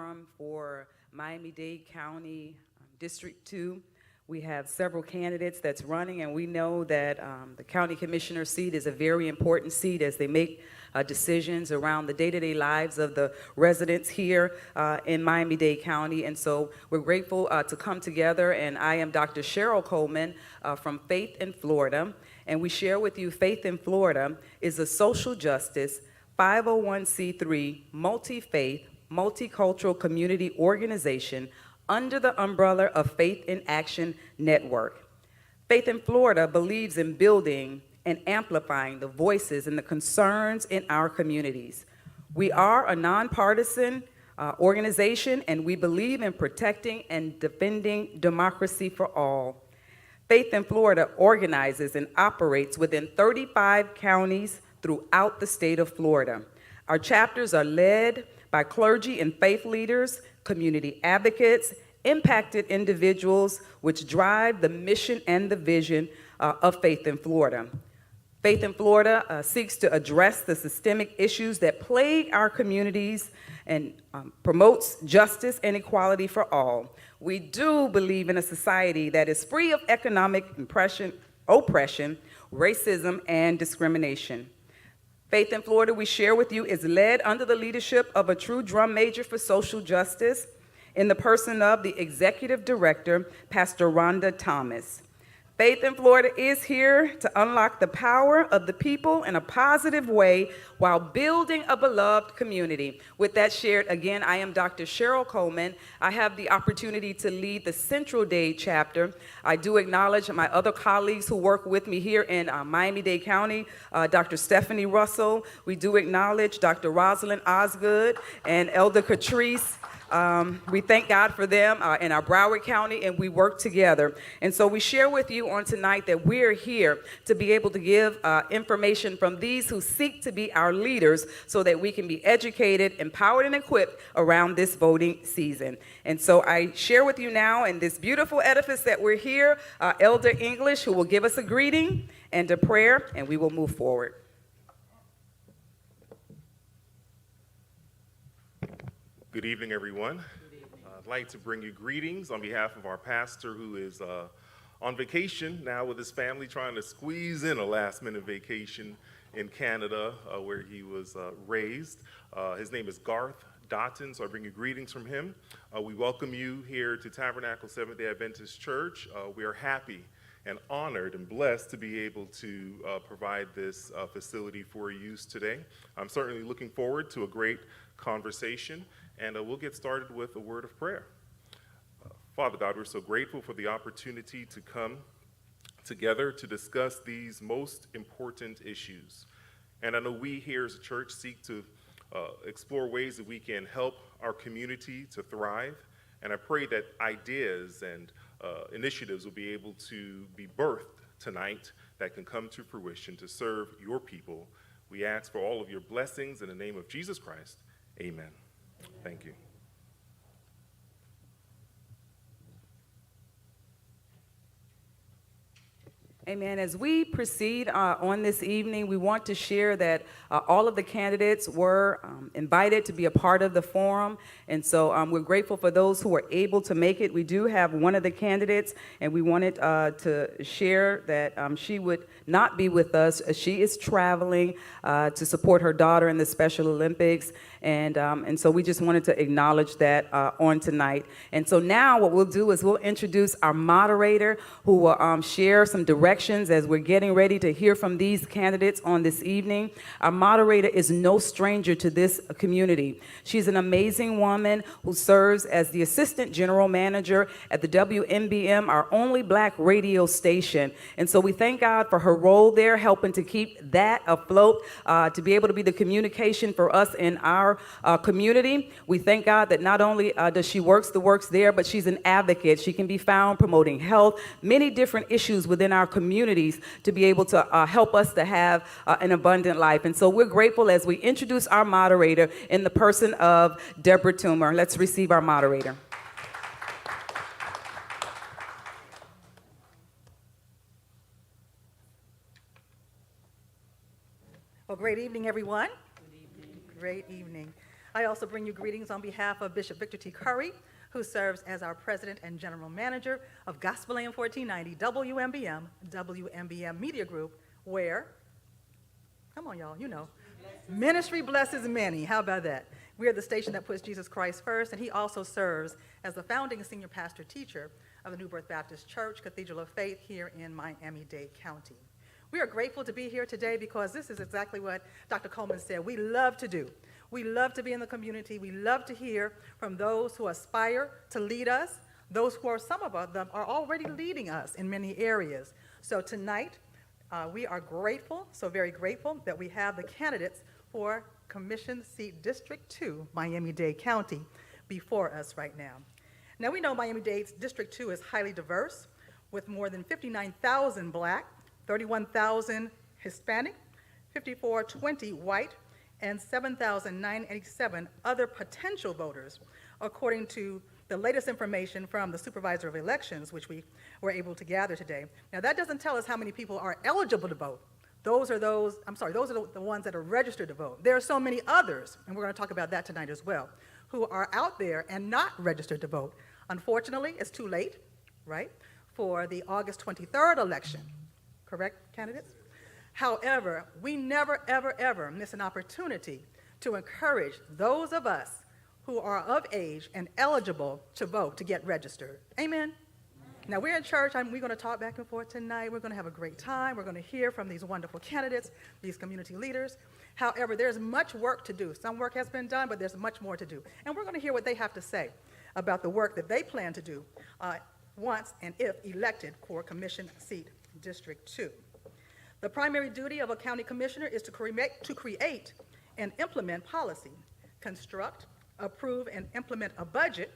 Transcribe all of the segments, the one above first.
Forum for Miami-Dade County District 2. We have several candidates that's running, and we know that the county commissioner seat is a very important seat as they make decisions around the day-to-day lives of the residents here in Miami-Dade County. And so we're grateful to come together, and I am Dr. Cheryl Coleman from Faith in Florida. And we share with you Faith in Florida is a social justice 501c3 multi-faith, multicultural community organization under the umbrella of Faith in Action Network. Faith in Florida believes in building and amplifying the voices and the concerns in our communities. We are a nonpartisan organization, and we believe in protecting and defending democracy for all. Faith in Florida organizes and operates within 35 counties throughout the state of Florida. Our chapters are led by clergy and faith leaders, community advocates, impacted individuals, which drive the mission and the vision of Faith in Florida. Faith in Florida seeks to address the systemic issues that plague our communities and promotes justice and equality for all. We do believe in a society that is free of economic oppression, racism, and discrimination. Faith in Florida, we share with you, is led under the leadership of a true drum major for social justice in the person of the executive director, Pastor Rhonda Thomas. Faith in Florida is here to unlock the power of the people in a positive way while building a beloved community. With that shared, again, I am Dr. Cheryl Coleman. I have the opportunity to lead the Central Dade chapter. I do acknowledge my other colleagues who work with me here in Miami-Dade County, Dr. Stephanie Russell. We do acknowledge Dr. Rosalind Osgood and Elder Catrice. We thank God for them in our Broward County, and we work together. And so we share with you on tonight that we're here to be able to give information from these who seek to be our leaders so that we can be educated, empowered, and equipped around this voting season. And so I share with you now in this beautiful edifice that we're here, Elder English, who will give us a greeting and a prayer, and we will move forward. Good evening, everyone. Good evening. I'd like to bring you greetings on behalf of our pastor who is on vacation now with his family, trying to squeeze in a last-minute vacation in Canada where he was raised. His name is Garth Dotton, so I bring you greetings from him. We welcome you here to Tabernacle Seventh-day Adventist Church. We are happy and honored and blessed to be able to provide this facility for use today. I'm certainly looking forward to a great conversation. And we'll get started with a word of prayer. Father God, we're so grateful for the opportunity to come together to discuss these most important issues. And I know we here as a church seek to explore ways that we can help our community to thrive. And I pray that ideas and initiatives will be able to be birthed tonight that can come to fruition to serve your people. We ask for all of your blessings in the name of Jesus Christ. Amen. Thank you. Amen. As we proceed on this evening, we want to share that all of the candidates were invited to be a part of the forum. And so we're grateful for those who were able to make it. We do have one of the candidates, and we wanted to share that she would not be with us. She is traveling to support her daughter in the Special Olympics. And so we just wanted to acknowledge that on tonight. And so now what we'll do is we'll introduce our moderator who will share some directions as we're getting ready to hear from these candidates on this evening. Our moderator is no stranger to this community. She's an amazing woman who serves as the Assistant General Manager at the WMBM, our only Black radio station. And so we thank God for her role there, helping to keep that afloat, to be able to be the communication for us in our community. We thank God that not only does she works the works there, but she's an advocate. She can be found promoting health, many different issues within our communities to be able to help us to have an abundant life. And so we're grateful as we introduce our moderator in the person of Deborah Toomer. Let's receive our moderator. Well, great evening, everyone. Good evening. Great evening. I also bring you greetings on behalf of Bishop Victor T. Curry, who serves as our president and general manager of Gospel AM 1490 WMBM Media Group, where, come on y'all, you know, ministry blesses many. How about that? We are the station that puts Jesus Christ first, and he also serves as the founding senior pastor teacher of the New Birth Baptist Church, Cathedral of Faith, here in Miami-Dade County. We are grateful to be here today because this is exactly what Dr. Coleman said we love to do. We love to be in the community. We love to hear from those who aspire to lead us, those who are, some of them are already leading us in many areas. So tonight, we are grateful, so very grateful, that we have the candidates for Commission Seat District 2, Miami-Dade County, before us right now. Now, we know Miami-Dade's District 2 is highly diverse, with more than 59,000 Black, 31,000 Hispanic, 5,420 white, and 7,987 other potential voters, according to the latest information from the Supervisor of Elections, which we were able to gather today. Now, that doesn't tell us how many people are eligible to vote. Those are the ones that are registered to vote. There are so many others, and we're going to talk about that tonight as well, who are out there and not registered to vote. Unfortunately, it's too late, right, for the August 23rd election. Correct, candidates? However, we never, ever, ever miss an opportunity to encourage those of us who are of age and eligible to vote to get registered. Amen? Now, we're in church. We're going to talk back and forth tonight. We're going to have a great time. We're going to hear from these wonderful candidates, these community leaders. However, there's much work to do. Some work has been done, but there's much more to do. And we're going to hear what they have to say about the work that they plan to do once and if elected for Commission Seat District 2. The primary duty of a county commissioner is to create and implement policy, construct, approve, and implement a budget,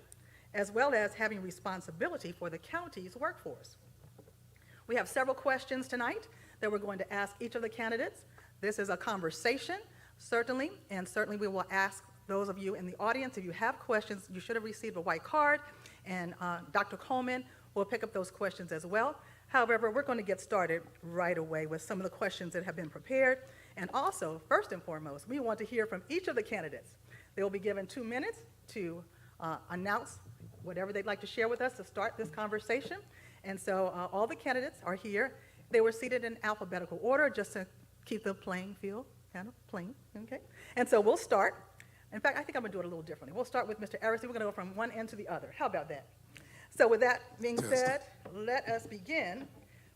as well as having responsibility for the county's workforce. We have several questions tonight that we're going to ask each of the candidates. This is a conversation, certainly, and certainly we will ask those of you in the audience, if you have questions, you should have received a white card, and Dr. Coleman will pick up those questions as well. However, we're going to get started right away with some of the questions that have been prepared. And also, first and foremost, we want to hear from each of the candidates. They will be given 2 minutes to announce whatever they'd like to share with us to start this conversation. And so all the candidates are here. They were seated in alphabetical order just to keep the playing field kind of plain, okay? And so we'll start. In fact, I think I'm going to do it a little differently. We'll start with Mr. Aristide. We're going to go from one end to the other. How about that? So with that being said, let us begin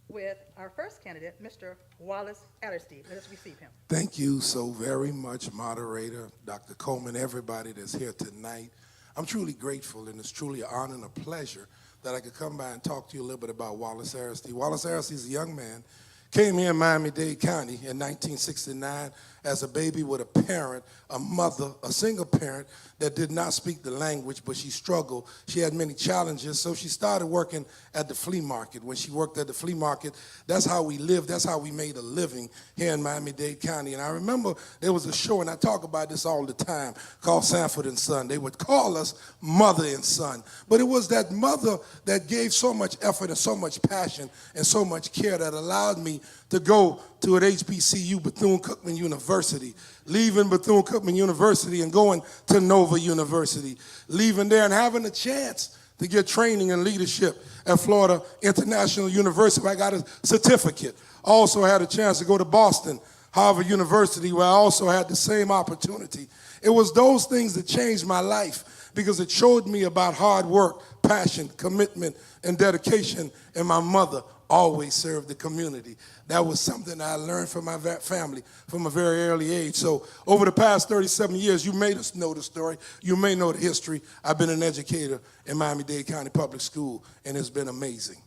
with our first candidate, Mr. Wallace Aristide. Let us receive him. Thank you so very much, Moderator, Dr. Coleman, everybody that's here tonight. I'm truly grateful, and it's truly an honor and a pleasure that I could come by and talk to you a little bit about Wallace Aristide. Wallace Aristide is a young man, came here in Miami-Dade County in 1969 as a baby with a parent, a mother, a single parent that did not speak the language, but she struggled. She had many challenges, so she started working at the flea market. When she worked at the flea market, that's how we lived, that's how we made a living here in Miami-Dade County. And I remember there was a show, and I talk about this all the time, called Sanford and Son. They would call us Mother and Son. But it was that mother that gave so much effort and so much passion and so much care that allowed me to go to an HBCU, Bethune-Cookman University, leaving Bethune-Cookman University and going to Nova University, leaving there and having a chance to get training in leadership at Florida International University, where I got a certificate. Also had a chance to go to Boston, Harvard University, where I also had the same opportunity. It was those things that changed my life because it showed me about hard work, passion, commitment, and dedication, and my mother always served the community. That was something I learned from my family from a very early age. So over the past 37 years, you may know the story. You may know the history. I've been an educator in Miami-Dade County Public School, and it's been amazing.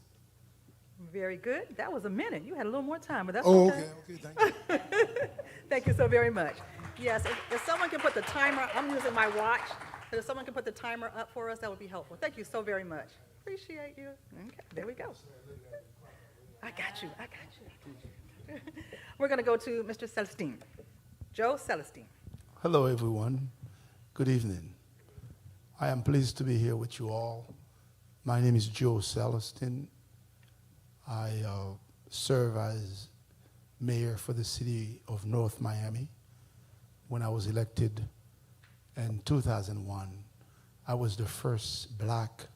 Very good. That was a minute. You had a little more time, but that's okay. Thank you. Thank you so very much. Yes, if someone can put the timer, I'm using my watch, but if someone can put the timer up for us, that would be helpful. Thank you so very much. Appreciate you. Okay, there we go. I got you. We're going to go to Mr. Saliston. Joe Saliston. Hello, everyone. Good evening. I am pleased to be here with you all. My name is Joe Saliston. I serve as mayor for the city of North Miami. When I was elected In 2001, I was the first black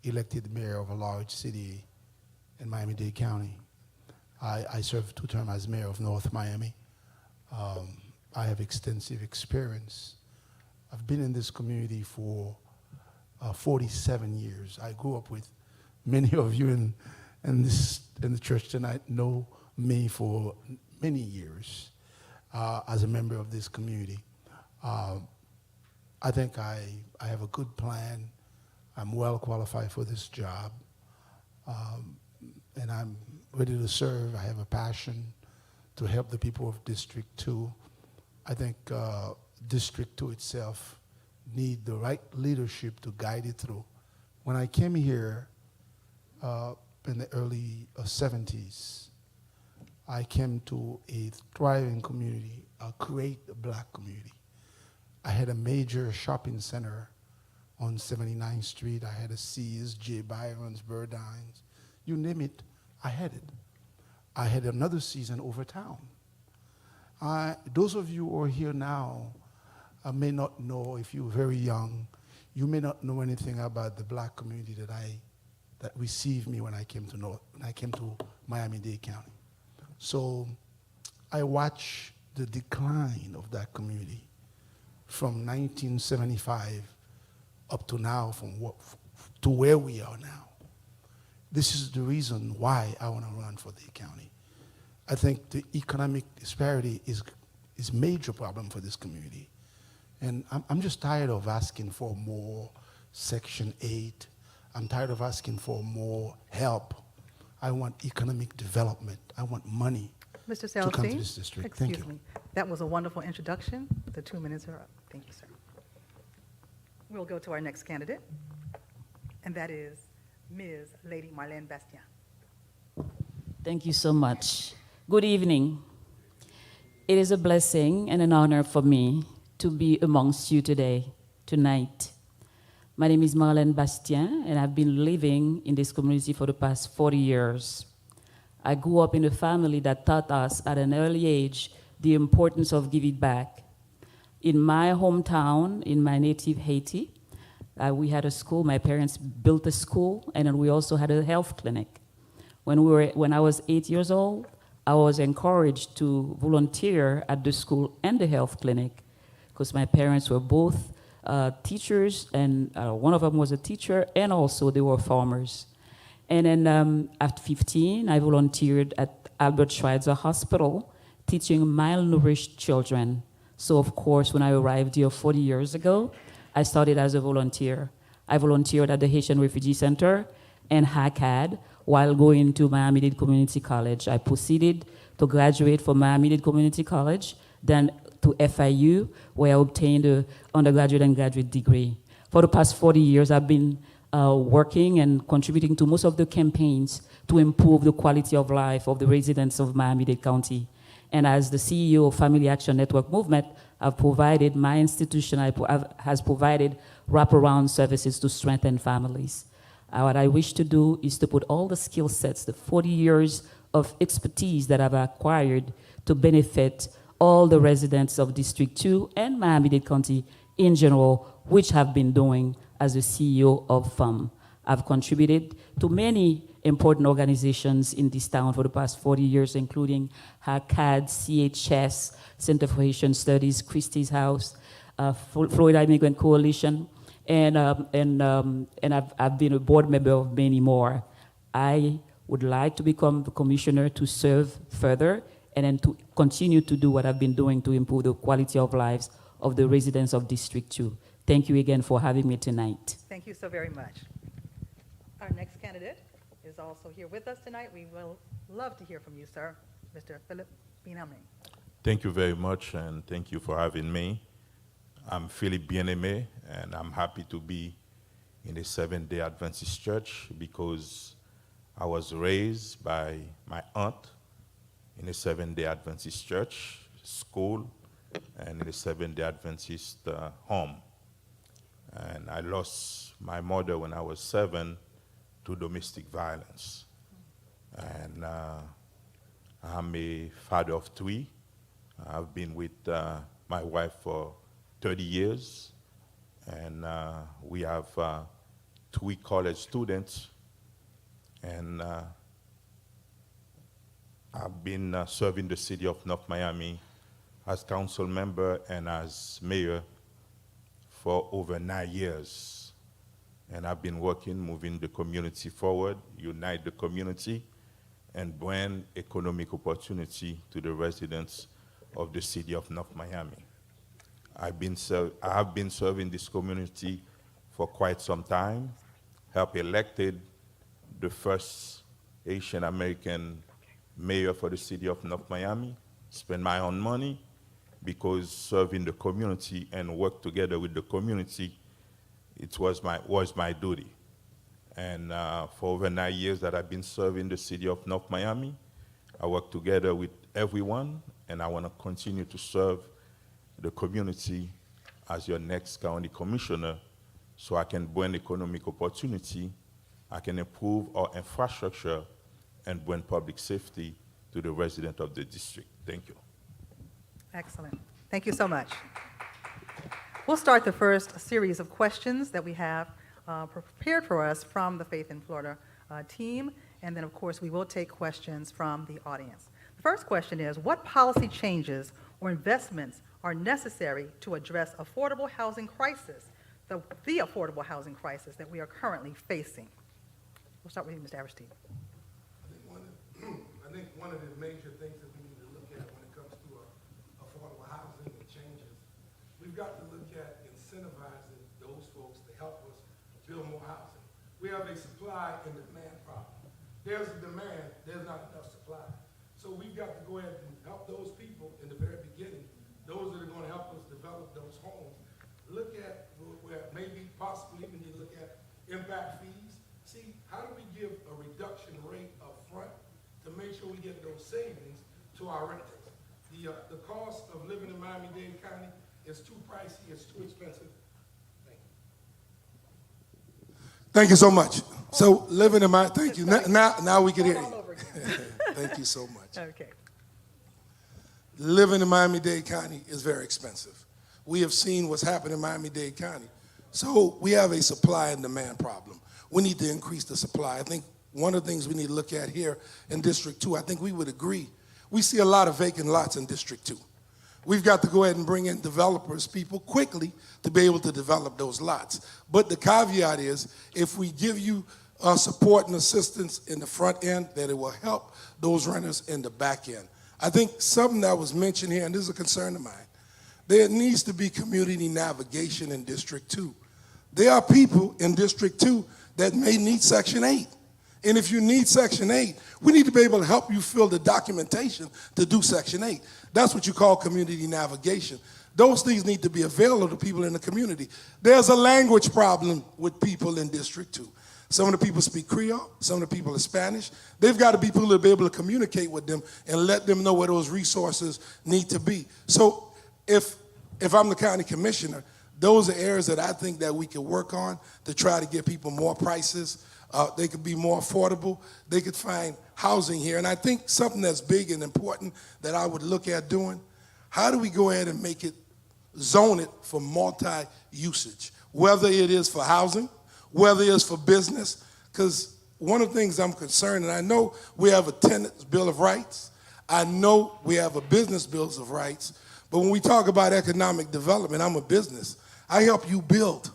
elected mayor of a large city in Miami-Dade County. I served 2 terms as mayor of North Miami. I have extensive experience. I've been in this community for 47 years. I grew up with many of you in the church tonight know me for many years as a member of this community. I think I have a good plan. I'm well qualified for this job. And I'm ready to serve. I have a passion to help the people of District 2. I think District 2 itself need the right leadership to guide it through. When I came here in the early 70s, I came to a thriving community, a great black community. I had a major shopping center on 79th Street. I had a Sears, J. Byron's, Burdines. You name it, I had it. I had another season over town. Those of you who are here now may not know, if you're very young, you may not know anything about the black community that received me when I came to Miami-Dade County. So I watched the decline of that community from 1975 up to now, to where we are now. This is the reason why I want to run for the county. I think the economic disparity is a major problem for this community. And I'm just tired of asking for more Section 8. I'm tired of asking for more help. I want economic development. I want money Mr. to come to Saliston, this district. Thank excuse you. me. That was a wonderful introduction. The 2 minutes are up. Thank you, sir. We'll go to our next candidate, and that is Ms. Lady Marlon Bastian. Thank you so much. Good evening. It is a blessing and an honor for me to be amongst you tonight. My name is Marlon Bastian, and I've been living in this community for the past 40 years. I grew up in a family that taught us at an early age the importance of giving back. In my hometown, in my native Haiti, we had a school. My parents built a school, and then we also had a health clinic. When I was 8 years old, I was encouraged to volunteer at the school and the health clinic because my parents were both teachers, and one of them was a teacher, and also they were farmers. And then at 15, I volunteered at Albert Schweitzer Hospital, teaching malnourished children. So of course, when I arrived here 40 years ago, I started as a volunteer. I volunteered at the Haitian Refugee Center and HACAD while going to Miami-Dade Community College. I proceeded to graduate from Miami-Dade Community College, then to FIU, where I obtained an undergraduate and graduate degree. For the past 40 years, I've been working and contributing to most of the campaigns to improve the quality of life of the residents of Miami-Dade County. And as the CEO of Family Action Network Movement, I've provided, my institution has provided wraparound services to strengthen families. What I wish to do is to put all the skill sets, the 40 years of expertise that I've acquired to benefit all the residents of District 2 and Miami-Dade County in general, which have been doing as the CEO of FAM. I've contributed to many important organizations in this town for the past 40 years, including HACAD, CHS, Center for Haitian Studies, Christie's House, Florida Immigrant Coalition, and I've been a board member of many more. I would like to become the commissioner to serve further and then to continue to do what I've been doing to improve the quality of lives of the residents of District 2. Thank you again for having me tonight. Thank you so very much. Our next candidate is also here with us tonight. We will love to hear from you, sir, Mr. Philip Bien-Aimé. Thank you very much, and thank you for having me. I'm Philippe Bien-Aimé, and I'm happy to be in the Seventh-day Adventist Church because I was raised by my aunt in the Seventh-day Adventist Church, school, and in the Seventh-day Adventist home. And I lost my mother when I was 7 to domestic violence. And I'm a father of 3. I've been with my wife for 30 years, and we have 3 college students, and I've been serving the city of North Miami as council member and as mayor for over 9 years. And I've been working, moving the community forward, unite the community, and bring economic opportunity to the residents of the city of North Miami. I have been serving this community for quite some time, helped elected the first Asian American mayor for the city of North Miami, spend my own money, because serving the community and work together with the community, it was my duty. And for over 9 years that I've been serving the city of North Miami, I work together with everyone, and I want to continue to serve the community as your next county commissioner, so I can bring economic opportunity, I can improve our infrastructure, and bring public safety to the resident of the district. Thank you. Excellent. Thank you so much. We'll start the first series of questions that we have prepared for us from the Faith in Florida team, and then, of course, we will take questions from the audience. The first question is, what policy changes or investments are necessary to address affordable housing crisis, the affordable housing crisis that we are currently facing? We'll start with you, Mr. Averstein. I think one of the major things that we need to look at when it comes to affordable housing and changes, we've got to look at incentivizing those folks to help us build more housing. We have a supply and demand problem. There's a demand, there's not enough supply. So we've got to go ahead and help those people in the very beginning, those that are going to help us develop those homes. Look at where maybe possibly we need to look at impact fees. See, how do we give a reduction rate up front to make sure we get those savings to our renters? The cost of living in Miami-Dade County is too pricey, it's too expensive. Thank you so much. So living in thank you. Now we can hear you. Thank you so much. Okay. Living in Miami-Dade County is very expensive. We have seen what's happened in Miami-Dade County. So we have a supply and demand problem. We need to increase the supply. I think one of the things we need to look at here in District 2, I think we would agree, we see a lot of vacant lots in District 2. We've got to go ahead and bring in developers, people quickly to be able to develop those lots. But the caveat is, if we give you support and assistance in the front end, that it will help those renters in the back end. I think something that was mentioned here, and this is a concern of mine, there needs to be community navigation in District 2. There are people in District 2 that may need Section 8. And if you need Section 8, we need to be able to help you fill the documentation to do Section 8. That's what you call community navigation. Those things need to be available to people in the community. There's a language problem with people in District 2. Some of the people speak Creole, some of the people are Spanish. They've got to be people to be able to communicate with them and let them know where those resources need to be. So if I'm the county commissioner, those are areas that I think that we could work on to try to get people more prices. They could be more affordable. They could find housing here. And I think something that's big and important that I would look at doing, how do we go ahead and make it, zone it for multi-usage, whether it is for housing, whether it is for business, because one of the things I'm concerned, and I know we have a tenant's bill of rights, I know we have a business bills of rights, but when we talk about economic development, I'm a business. I help you build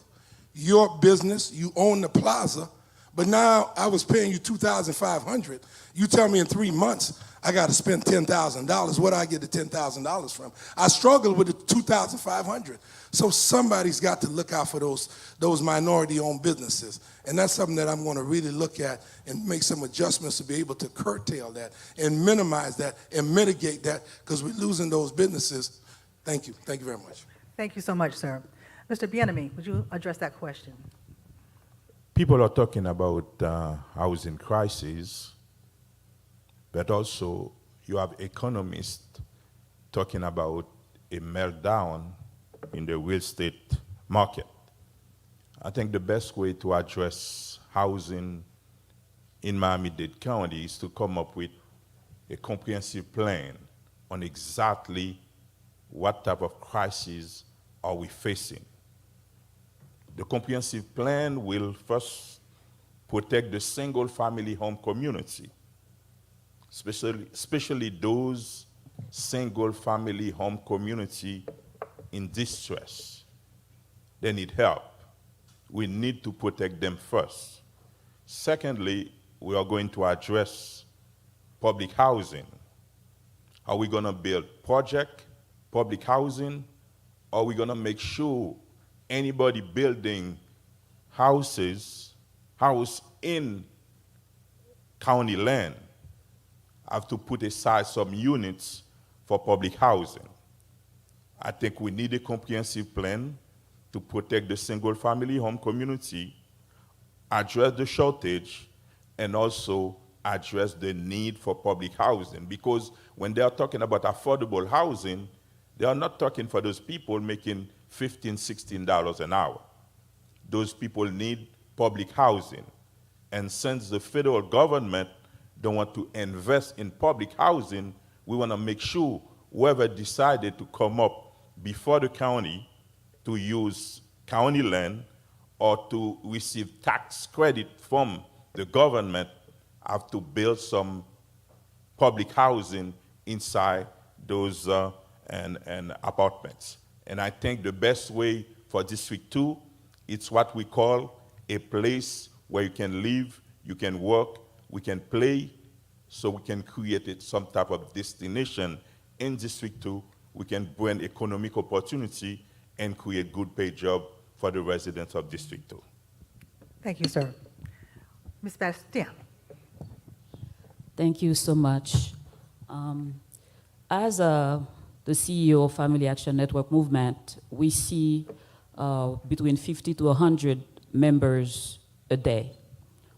your business, you own the plaza, but now I was paying you $2,500. You tell me in 3 months I got to spend $10,000. Where do I get the $10,000 from? I struggle with the $2,500. So somebody's got to look out for those minority-owned businesses, and that's something that I'm going to really look at and make some adjustments to be able to curtail that and minimize that and mitigate that, because we're losing those businesses. Thank you. Thank you very much. Thank you so much, sir. Mr. Bienemy, would you address that question? People are talking about housing crisis, but also you have economists talking about a meltdown in the real estate market. I think the best way to address housing in Miami-Dade County is to come up with a comprehensive plan on exactly what type of crises are we facing? The comprehensive plan will first protect the single-family home community, especially those single-family home community in distress. They need help. We need to protect them first. Secondly, we are going to address public housing. Are we going to build public housing? Or are we going to make sure anybody building house in county land have to put aside some units for public housing? I think we need a comprehensive plan to protect the single-family home community, address the shortage, and also address the need for public housing. Because when they are talking about affordable housing, they are not talking for those people making $15, $16 an hour. Those people need public housing. And since the federal government don't want to invest in public housing, we want to make sure whoever decided to come up before the county to use county land or to receive tax credit from the government have to build some public housing inside those and apartments. And I think the best way for District 2, it's what we call a place where you can live, you can work, we can play, so we can create some type of destination in District 2. We can bring economic opportunity and create good paid job for the residents of District 2. Thank you, sir. Ms. Bastian. Thank you so much. As the CEO of Family Action Network Movement, we see between 50 to 100 members a day.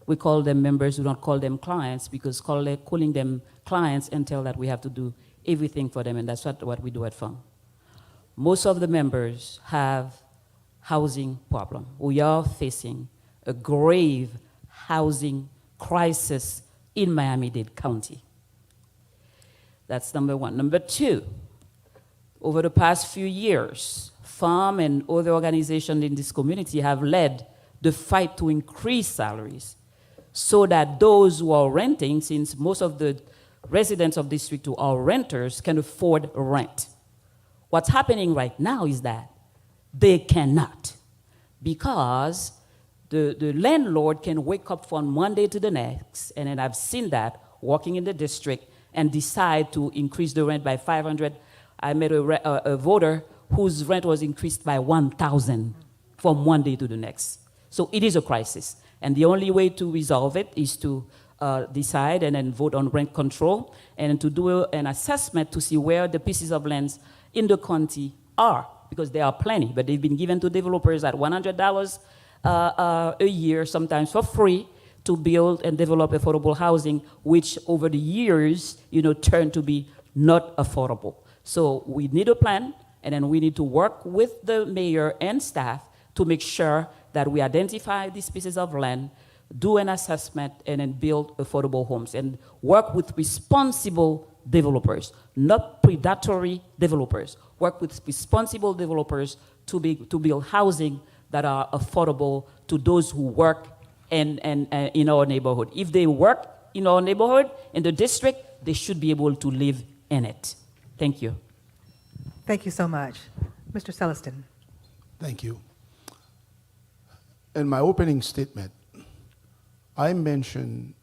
We call them members, we don't call them clients, because calling them clients entail that we have to do everything for them, and that's what we do at FAM. Most of the members have housing problem. We are facing a grave housing crisis in Miami-Dade County. That's number one. Number two, over the past few years, FAM and other organizations in this community have led the fight to increase salaries so that those who are renting, since most of the residents of District 2 are renters, can afford rent. What's happening right now is that they cannot, because the landlord can wake up from one day to the next, and then I've seen that walking in the district, and decide to increase the rent by $500. I met a voter whose rent was increased by $1,000 from one day to the next. So it is a crisis. And the only way to resolve it is to decide and then vote on rent control and to do an assessment to see where the pieces of lands in the county are, because there are plenty, but they've been given to developers at $100 a year, sometimes for free, to build and develop affordable housing, which over the years, turned to be not affordable. So we need a plan, and then we need to work with the mayor and staff to make sure that we identify these pieces of land, do an assessment, and then build affordable homes, and work with responsible developers, not predatory developers. Work with responsible developers to build housing that are affordable to those who work in our neighborhood. If they work in our neighborhood, in the district, they should be able to live in it. Thank you. Thank you so much. Mr. Saliston. Thank you. In my opening statement, I mentioned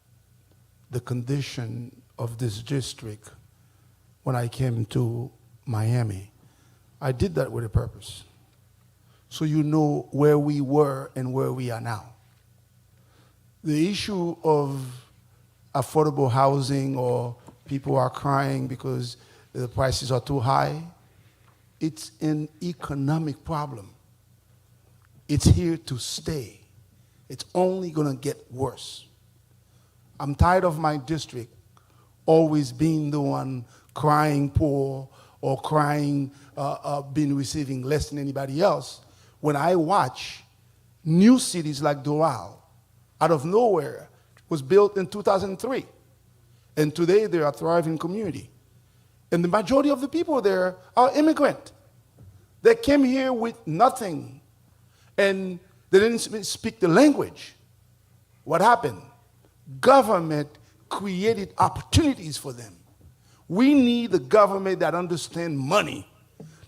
the condition of this district when I came to Miami. I did that with a purpose, so you know where we were and where we are now. The issue of affordable housing, or people are crying because the prices are too high, it's an economic problem. It's here to stay. It's only going to get worse. I'm tired of my district always being the one crying poor or crying being receiving less than anybody else, when I watch new cities like Doral, out of nowhere, was built in 2003. And today they are a thriving community. And the majority of the people there are immigrant. They came here with nothing, and they didn't speak the language. What happened? Government created opportunities for them. We need a government that understands money,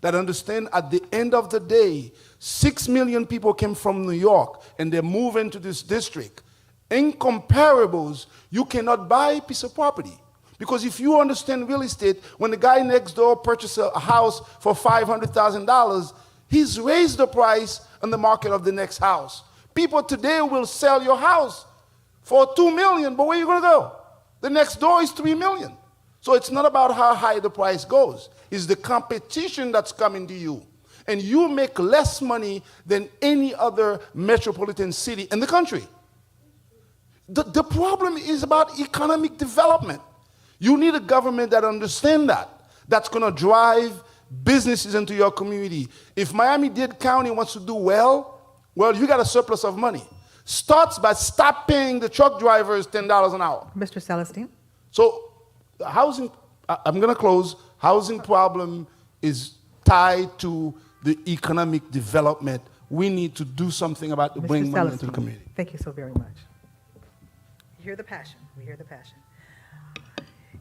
that understands at the end of the day, 6 million people came from New York and they're moving to this district. In comparables, you cannot buy a piece of property. Because if you understand real estate, when the guy next door purchases a house for $500,000, he's raised the price on the market of the next house. People today will sell your house for $2 million, but where are you going to go? The next door is $3 million. So it's not about how high the price goes. It's the competition that's coming to you. And you make less money than any other metropolitan city in the country. The problem is about economic development. You need a government that understands that, that's going to drive businesses into your community. If Miami-Dade County wants to do well, you got a surplus of money. Starts by stop paying the truck drivers $10 an hour. Mr. Saliston? So the housing, I'm going to close. Housing problem is tied to the economic development. We need to do something about to bring money into the community. Thank you so very much. You hear the passion. We hear the passion.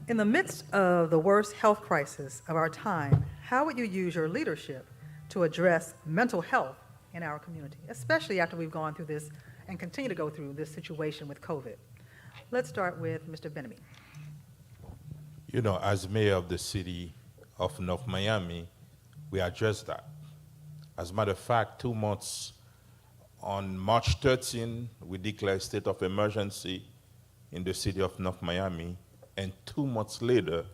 In the midst of the worst health crisis of our time, how would you use your leadership to address mental health in our community, especially after we've gone through this and continue to go through this situation with COVID? Let's start with Mr. Benamy. You know, as mayor of the city of North Miami, we addressed that. As a matter of fact, 2 months, on March 13, we declared state of emergency in the city of North Miami, and 2 months later,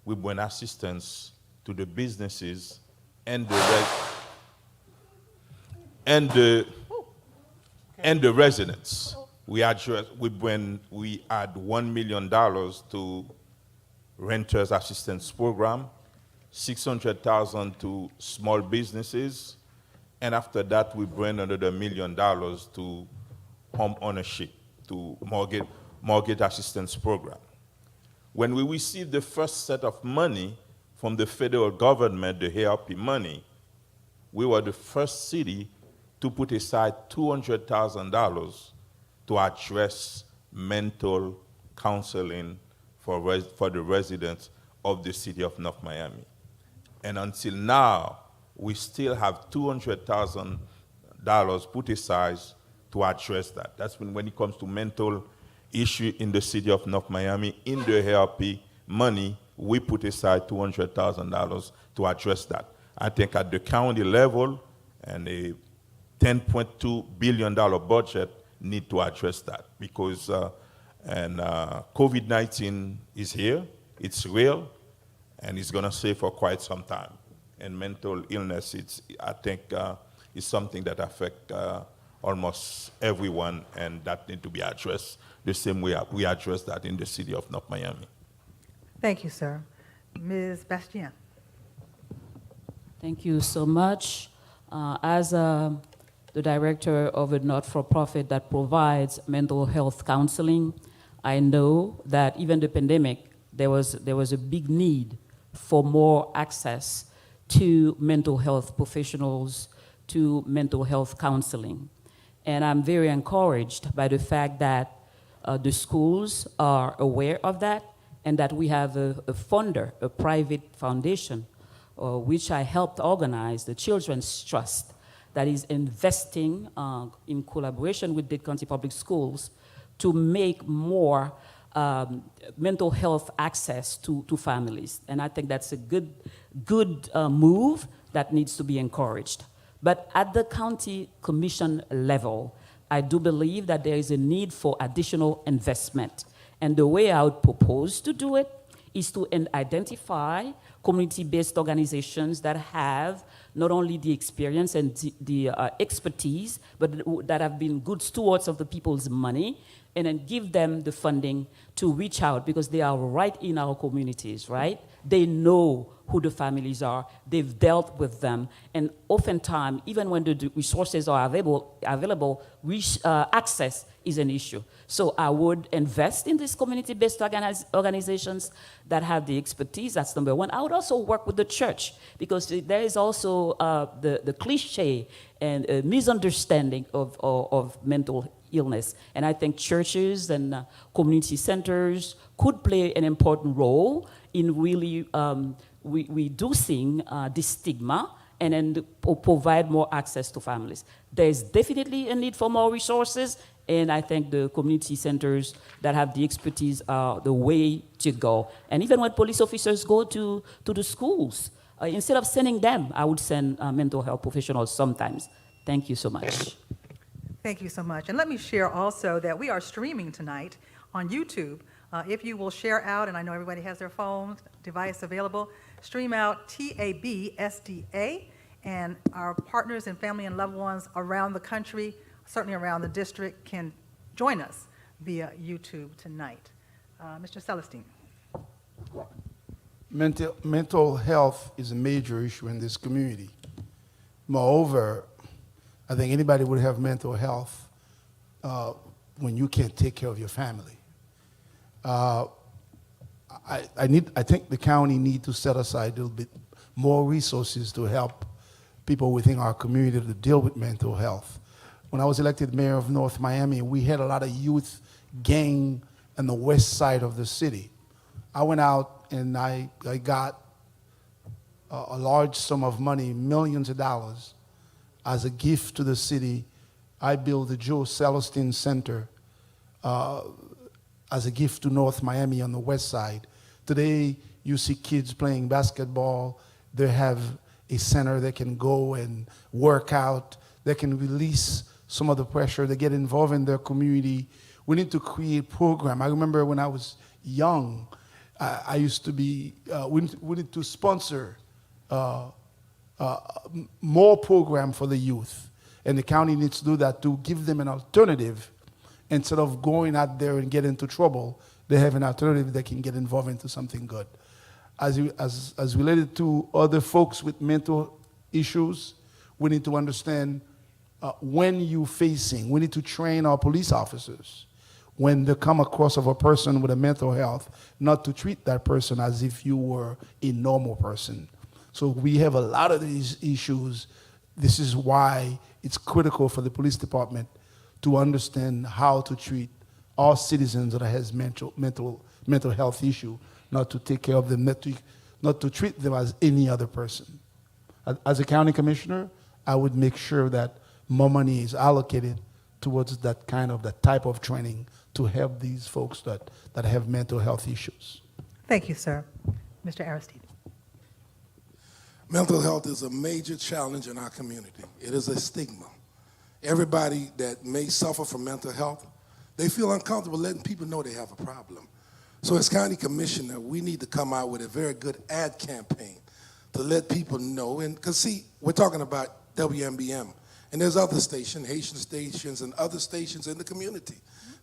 we bring assistance to the businesses and the residents. We add $1 million to renters assistance program, $600,000 to small businesses, and after that we bring another $1 million to home ownership, to mortgage assistance program. When we received the first set of money from the federal government, the ARP money, we were the first city to put aside $200,000 to address mental counseling for the residents of the city of North Miami. And until now, we still have $200,000 put aside to address that. That's when it comes to mental issue in the city of North Miami, in the ARP money, we put aside $200,000 to address that. I think at the county level, and a $10.2 billion budget need to address that, because COVID-19 is here, it's real, and it's going to stay for quite some time. And mental illness, I think, is something that affects almost everyone, and that need to be addressed the same way we address that in the city of North Miami. Thank you, sir. Ms. Bastian. Thank you so much. As the director of a not-for-profit that provides mental health counseling, I know that even the pandemic, there was a big need for more access to mental health professionals, to mental health counseling. And I'm very encouraged by the fact that the schools are aware of that, and that we have a funder, a private foundation, which I helped organize, the Children's Trust, that is investing in collaboration with Dade County Public Schools to make more mental health access to families. And I think that's a good move that needs to be encouraged. But at the county commission level, I do believe that there is a need for additional investment. And the way I would propose to do it is to identify community-based organizations that have not only the experience and the expertise, but that have been good stewards of the people's money, and then give them the funding to reach out, because they are right in our communities, right? They know who the families are. They've dealt with them, and oftentimes, even when the resources are available, access is an issue. So I would invest in these community-based organizations that have the expertise. That's number one. I would also work with the church, because there is also the cliche and misunderstanding of mental illness. And I think churches and community centers could play an important role in really reducing this stigma and then provide more access to families. There's definitely a need for more resources, and I think the community centers that have the expertise are the way to go. And even when police officers go to the schools, instead of sending them, I would send mental health professionals sometimes. Thank you so much. Thank you so much. And let me share also that we are streaming tonight on YouTube. If you will share out, and I know everybody has their phone device available, stream out TABSDA, and our partners and family and loved ones around the country, certainly around the district, can join us via YouTube tonight. Mr. Saliston. Mental health is a major issue in this community. Moreover, I think anybody would have mental health when you can't take care of your family. I think the county need to set aside a little bit more resources to help people within our community to deal with mental health. When I was elected mayor of North Miami, we had a lot of youth gang on the west side of the city. I went out and I got a large sum of money, millions of dollars, as a gift to the city. I built the Joe Saliston Center as a gift to North Miami on the west side. Today, you see kids playing basketball. They have a center they can go and work out. They can release some of the pressure. They get involved in their community. We need to create program. I remember when I was young, I used to be, we need to sponsor more program for the youth. And the county needs to do that to give them an alternative. Instead of going out there and get into trouble, they have an alternative that can get involved into something good. As related to other folks with mental issues, we need to understand when you're facing, we need to train our police officers when they come across of a person with a mental health, not to treat that person as if you were a normal person. So we have a lot of these issues. This is why it's critical for the police department to understand how to treat all citizens that has mental health issue, not to take care of them, not to treat them as any other person. As a county commissioner, I would make sure that more money is allocated towards that type of training to help these folks that have mental health issues. Thank you, sir. Mr. Aristide. Mental health is a major challenge in our community. It is a stigma. Everybody that may suffer from mental health, they feel uncomfortable letting people know they have a problem. So as county commissioner, we need to come out with a very good ad campaign to let people know. And because see, we're talking about WMBM, and there's other stations, Haitian stations and other stations in the community,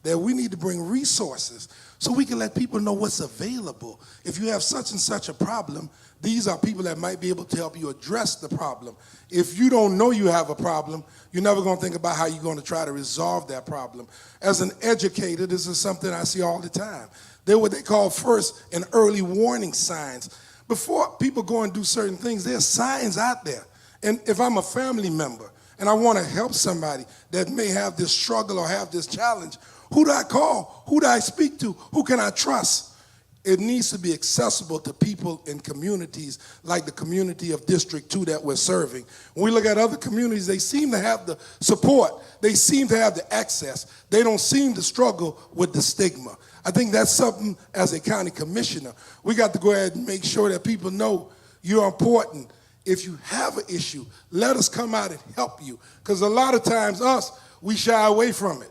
that we need to bring resources so we can let people know what's available. If you have such and such a problem, these are people that might be able to help you address the problem. If you don't know you have a problem, you're never going to think about how you're going to try to resolve that problem. As an educator, this is something I see all the time. They're what they call first and early warning signs. Before people go and do certain things, there's signs out there. And if I'm a family member and I want to help somebody that may have this struggle or have this challenge, who do I call? Who do I speak to? Who can I trust? It needs to be accessible to people in communities like the community of District 2 that we're serving. When we look at other communities, they seem to have the support. They seem to have the access. They don't seem to struggle with the stigma. I think that's something as a county commissioner, we got to go ahead and make sure that people know you're important. If you have an issue, let us come out and help you. Because a lot of times we shy away from it.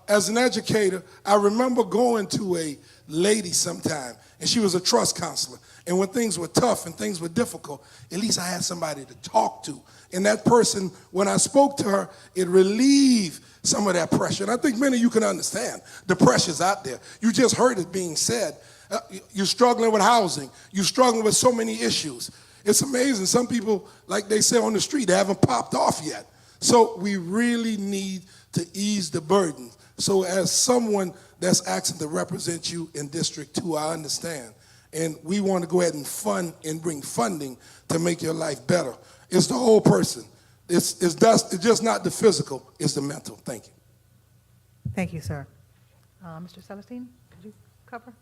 As an educator, I remember going to a lady sometime, and she was a trust counselor. And when things were tough and things were difficult, at least I had somebody to talk to. And that person, when I spoke to her, it relieved some of that pressure. And I think many of you can understand the pressure's out there. You just heard it being said. You're struggling with housing. You're struggling with so many issues. It's amazing. Some people, like they say on the street, they haven't popped off yet. So we really need to ease the burden. So as someone that's asking to represent you in District 2, I understand. And we want to go ahead and fund and bring funding to make your life better. It's the whole person. It's just not the physical, it's the mental. Thank you. Thank you, sir. Mr. Saliston, could you cover?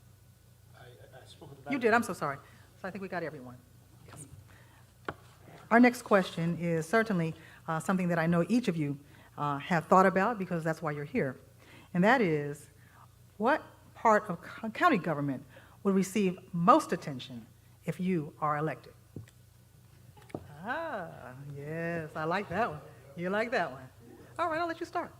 I spoke about You did, I'm so sorry. So I think we got everyone. Yes. Our next question is certainly something that I know each of you have thought about, because that's why you're here. And that is, what part of county government would receive most attention if you are elected? Ah, yes, I like that one. You like that one. All right, I'll let you start.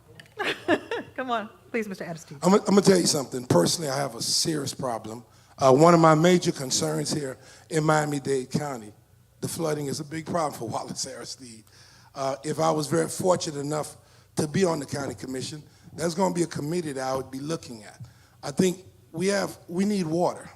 Come on, please, Mr. Adestein. I'm going to tell you something. Personally, I have a serious problem. One of my major concerns here in Miami-Dade County, the flooding is a big problem for Wallace Aristide. If I was very fortunate enough to be on the county commission, that's going to be a committee that I would be looking at. I think we need water.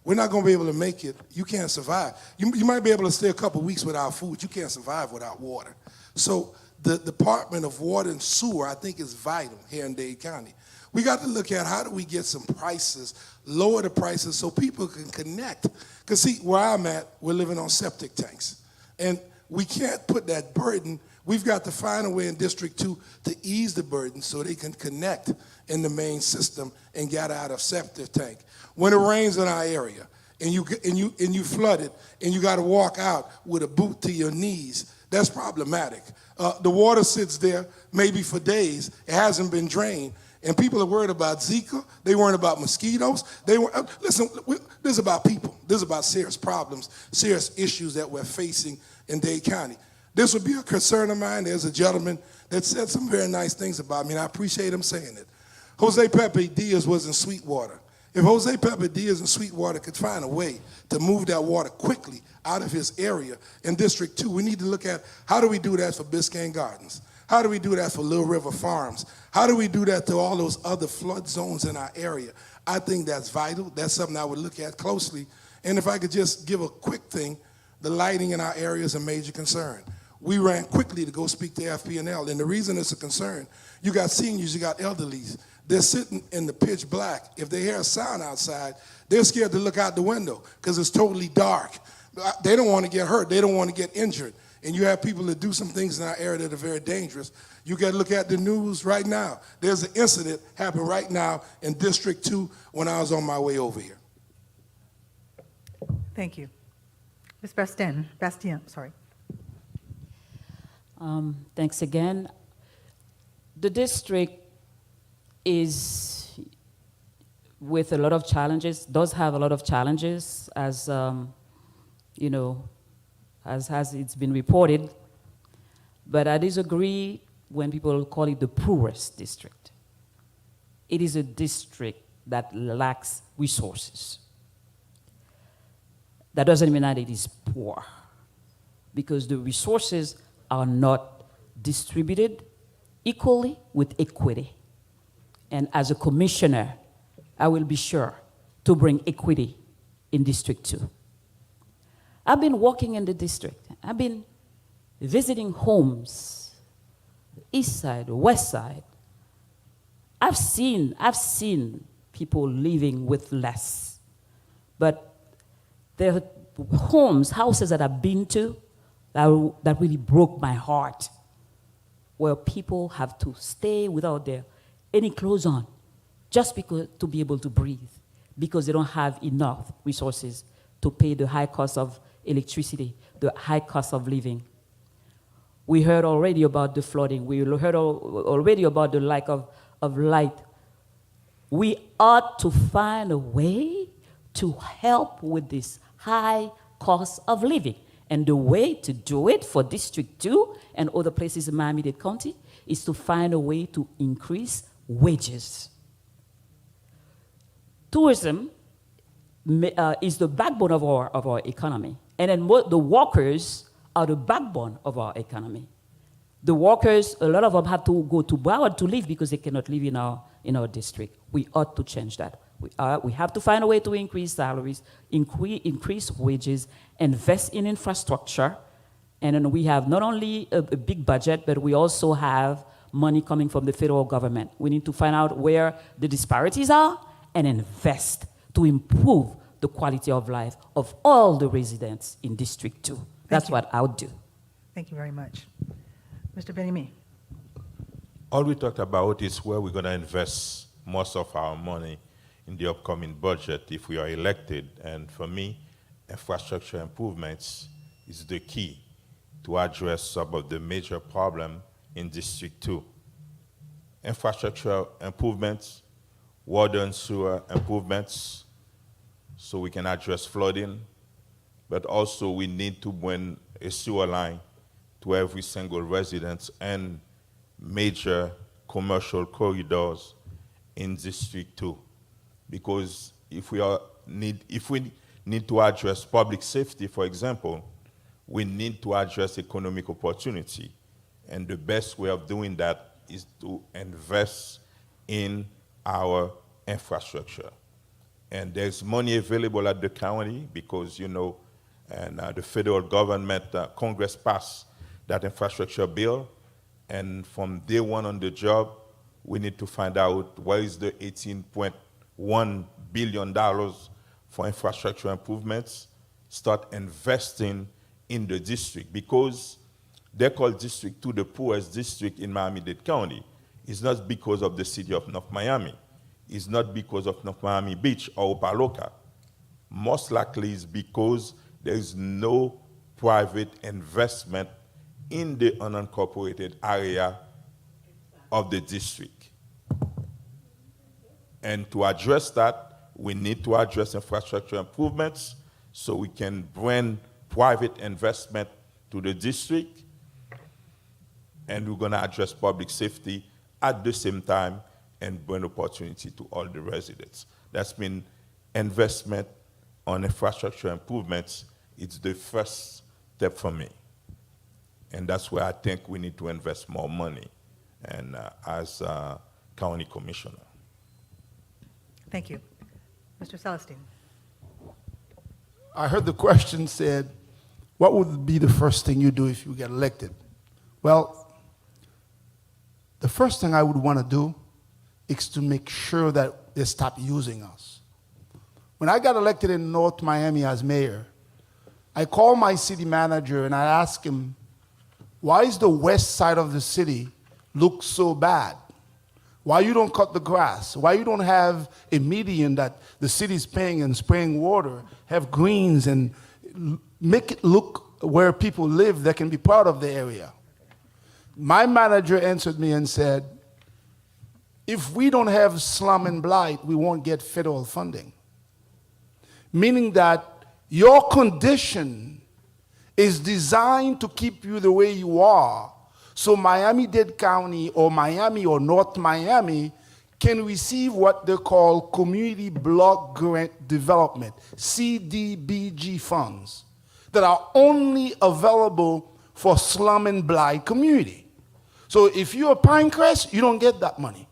We're not going to be able to make it. You can't survive. You might be able to stay a couple weeks without food. You can't survive without water. So the Department of Water and Sewer, I think, is vital here in Dade County. We got to look at how do we get some prices, lower the prices so people can connect. Because see, where I'm at, we're living on septic tanks. And we can't put that burden. We've got to find a way in District 2 to ease the burden so they can connect in the main system and get out of septic tank. When it rains in our area and you flood it and you got to walk out with a boot to your knees, that's problematic. The water sits there maybe for days. It hasn't been drained. And people are worried about Zika. They worried about mosquitoes. Listen, this is about people. This is about serious problems, serious issues that we're facing in Dade County. This would be a concern of mine. There's a gentleman that said some very nice things about me, and I appreciate him saying it. Jose Pepe Diaz was in Sweetwater. If Jose Pepe Diaz in Sweetwater could find a way to move that water quickly out of his area in District 2, we need to look at how do we do that for Biscayne Gardens? How do we do that for Little River Farms? How do we do that to all those other flood zones in our area? I think that's vital. That's something I would look at closely. And if I could just give a quick thing, the lighting in our area is a major concern. We ran quickly to go speak to FP&L, and the reason it's a concern, you got seniors, you got elderlies. They're sitting in the pitch black. If they hear a sound outside, they're scared to look out the window because it's totally dark. They don't want to get hurt. They don't want to get injured. And you have people that do some things in our area that are very dangerous. You got to look at the news right now. There's an incident happening right now in District 2 when I was on my way over here. Thank you. Ms. Bastian, sorry. Thanks again. The district is with a lot of challenges, does have a lot of challenges, as you know, as it's been reported. But I disagree when people call it the poorest district. It is a district that lacks resources. That doesn't mean that it is poor, because the resources are not distributed equally with equity. And as a commissioner, I will be sure to bring equity in District 2. I've been walking in the district. I've been visiting homes, east side, west side. I've seen people living with less. But there are houses that I've been to that really broke my heart, where people have to stay without any clothes on, just because to be able to breathe, because they don't have enough resources to pay the high cost of electricity, the high cost of living. We heard already about the flooding. We heard already about the lack of light. We ought to find a way to help with this high cost of living. And the way to do it for District 2 and other places in Miami-Dade County is to find a way to increase wages. Tourism is the backbone of our economy. And then the workers are the backbone of our economy. The workers, a lot of them have to go to Broward to live because they cannot live in our district. We ought to change that. We have to find a way to increase salaries, increase wages, invest in infrastructure, and then we have not only a big budget, but we also have money coming from the federal government. We need to find out where the disparities are and invest to improve the quality of life of all the residents in District 2. That's what I would do. Thank you very much. Mr. Benjamin. All we talked about is where we're going to invest most of our money in the upcoming budget if we are elected. And for me, infrastructure improvements is the key to address some of the major problems in District 2. Infrastructure improvements, water and sewer improvements, so we can address flooding, but also we need to bring a sewer line to every single residence and major commercial corridors in District 2. Because if we need to address public safety, for example, we need to address economic opportunity. And the best way of doing that is to invest in our infrastructure. And there's money available at the county because, you know, and the federal government, Congress passed that infrastructure bill. And from day one on the job, we need to find out where is the $18.1 billion for infrastructure improvements, start investing in the district, because they call District 2 the poorest district in Miami-Dade County. It's not because of the city of North Miami. It's not because of North Miami Beach or Opaloka. Most likely it's because there is no private investment in the unincorporated area of the district. And to address that, we need to address infrastructure improvements so we can bring private investment to the district, and we're going to address public safety at the same time and bring opportunity to all the residents. That's mean investment on infrastructure improvements. It's the first step for me. And that's where I think we need to invest more money, and as a county commissioner. Thank you. Mr. Saliston. I heard the question said, what would be the first thing you do if you get elected? Well, the first thing I would want to do is to make sure that they stop using us. When I got elected in North Miami as mayor, I called my city manager and I asked him, why is the west side of the city look so bad? Why you don't cut the grass? Why you don't have a median that the city's paying and spraying water, have greens and make it look where people live that can be part of the area? My manager answered me and said, if we don't have slum and blight, we won't get federal funding. Meaning that your condition is designed to keep you the way you are, so Miami-Dade County or Miami or North Miami can receive what they call Community Block Grant Development, CDBG funds, that are only available for slum and blight community. So if you're Pinecrest, you don't get that money.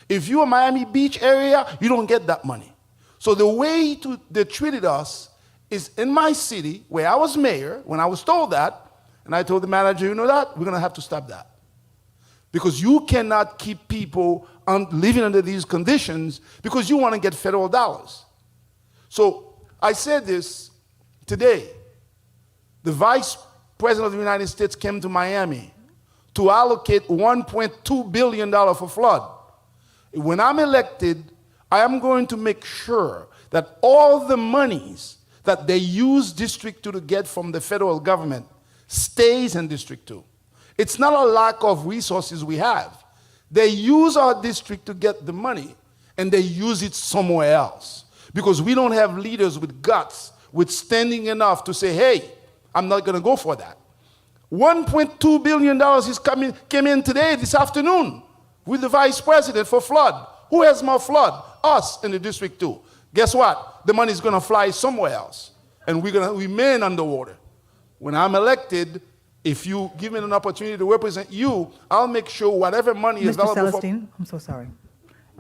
If you're Miami Beach area, you don't get that money. So the way they treated us is in my city, where I was mayor, when I was told that, and I told the manager, you know that, we're going to have to stop that. Because you cannot keep people living under these conditions because you want to get federal dollars. So I said this today. The Vice President of the United States came to Miami to allocate $1.2 billion for flood. When I'm elected, I am going to make sure that all the monies that they use District 2 to get from the federal government stays in District 2. It's not a lack of resources we have. They use our district to get the money, and they use it somewhere else. Because we don't have leaders with guts, with standing enough to say, hey, I'm not going to go for that. $1.2 billion came in today, this afternoon, with the Vice President for flood. Who has more flood? Us in the District 2. Guess what? The money is going to fly somewhere else, and we're going to remain underwater. When I'm elected, if you give me an opportunity to represent you, I'll make sure whatever money is Mr. available Celestine, I'm so sorry.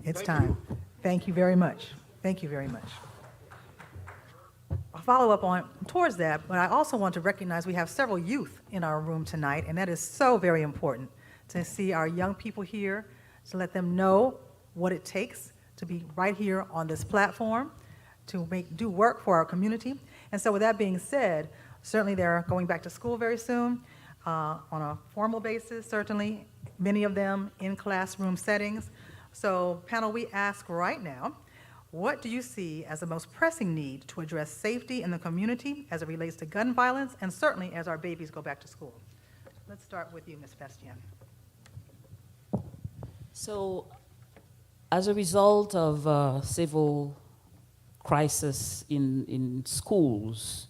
It's time. Thank you very much. Thank you very much. I'll follow up on towards that, but I also want to recognize we have several youth in our room tonight, and that is so very important to see our young people here, to let them know what it takes to be right here on this platform, to do work for our community. And so with that being said, certainly they're going back to school very soon on a formal basis, certainly, many of them in classroom settings. So panel, we ask right now, what do you see as the most pressing need to address safety in the community as it relates to gun violence, and certainly as our babies go back to school? Let's start with you, Ms. Bastian. So, as a result of civil crisis in schools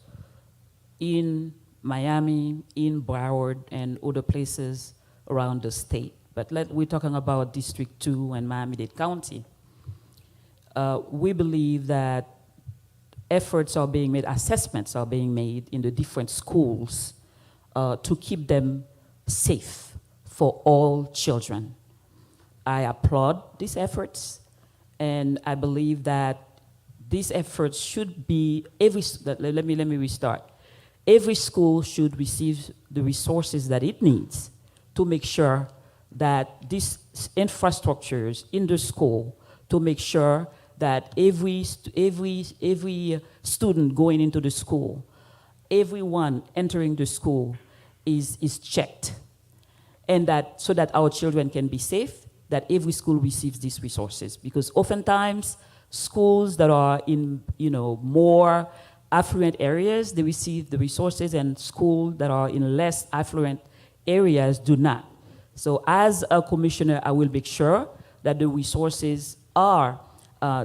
in Miami, in Broward, and other places around the state, but we're talking about District 2 and Miami-Dade County, we believe that efforts are being made, assessments are being made in the different schools to keep them safe for all children. I applaud these efforts, and I believe that these efforts should be, let me restart. Every school should receive the resources that it needs to make sure that these infrastructures in the school, to make sure that every student going into the school, everyone entering the school is checked, and that so that our children can be safe, that every school receives these resources. Because oftentimes schools that are in more affluent areas, they receive the resources, and schools that are in less affluent areas do not. So as a commissioner, I will make sure that the resources are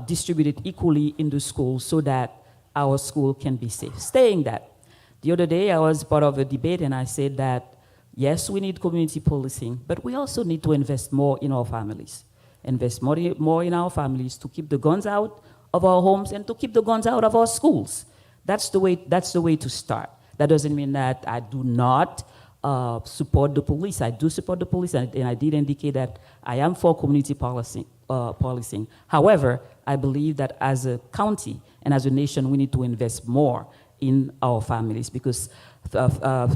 distributed equally in the schools so that our school can be safe. Saying that, the other day I was part of a debate and I said that, yes, we need community policing, but we also need to invest more in our families. Invest more in our families to keep the guns out of our homes and to keep the guns out of our schools. That's the way to start. That doesn't mean that I do not support the police. I do support the police, and I did indicate that I am for community policing. However, I believe that as a county and as a nation, we need to invest more in our families, because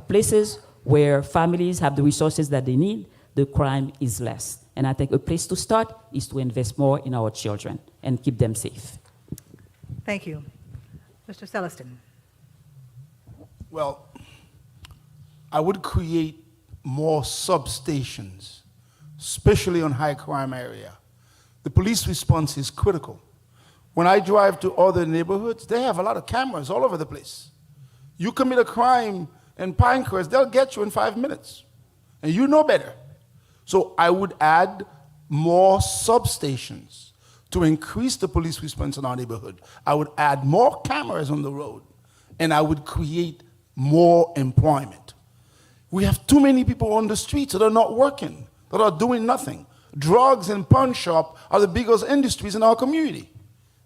places where families have the resources that they need, the crime is less. And I think a place to start is to invest more in our children and keep them safe. Thank you. Mr. Saliston. Well, I would create more substations, especially on high crime area. The police response is critical. When I drive to other neighborhoods, they have a lot of cameras all over the place. You commit a crime in Pinecrest, they'll get you in 5 minutes. And you know better. So I would add more substations to increase the police response in our neighborhood. I would add more cameras on the road, and I would create more employment. We have too many people on the streets that are not working, that are doing nothing. Drugs and pawn shop are the biggest industries in our community.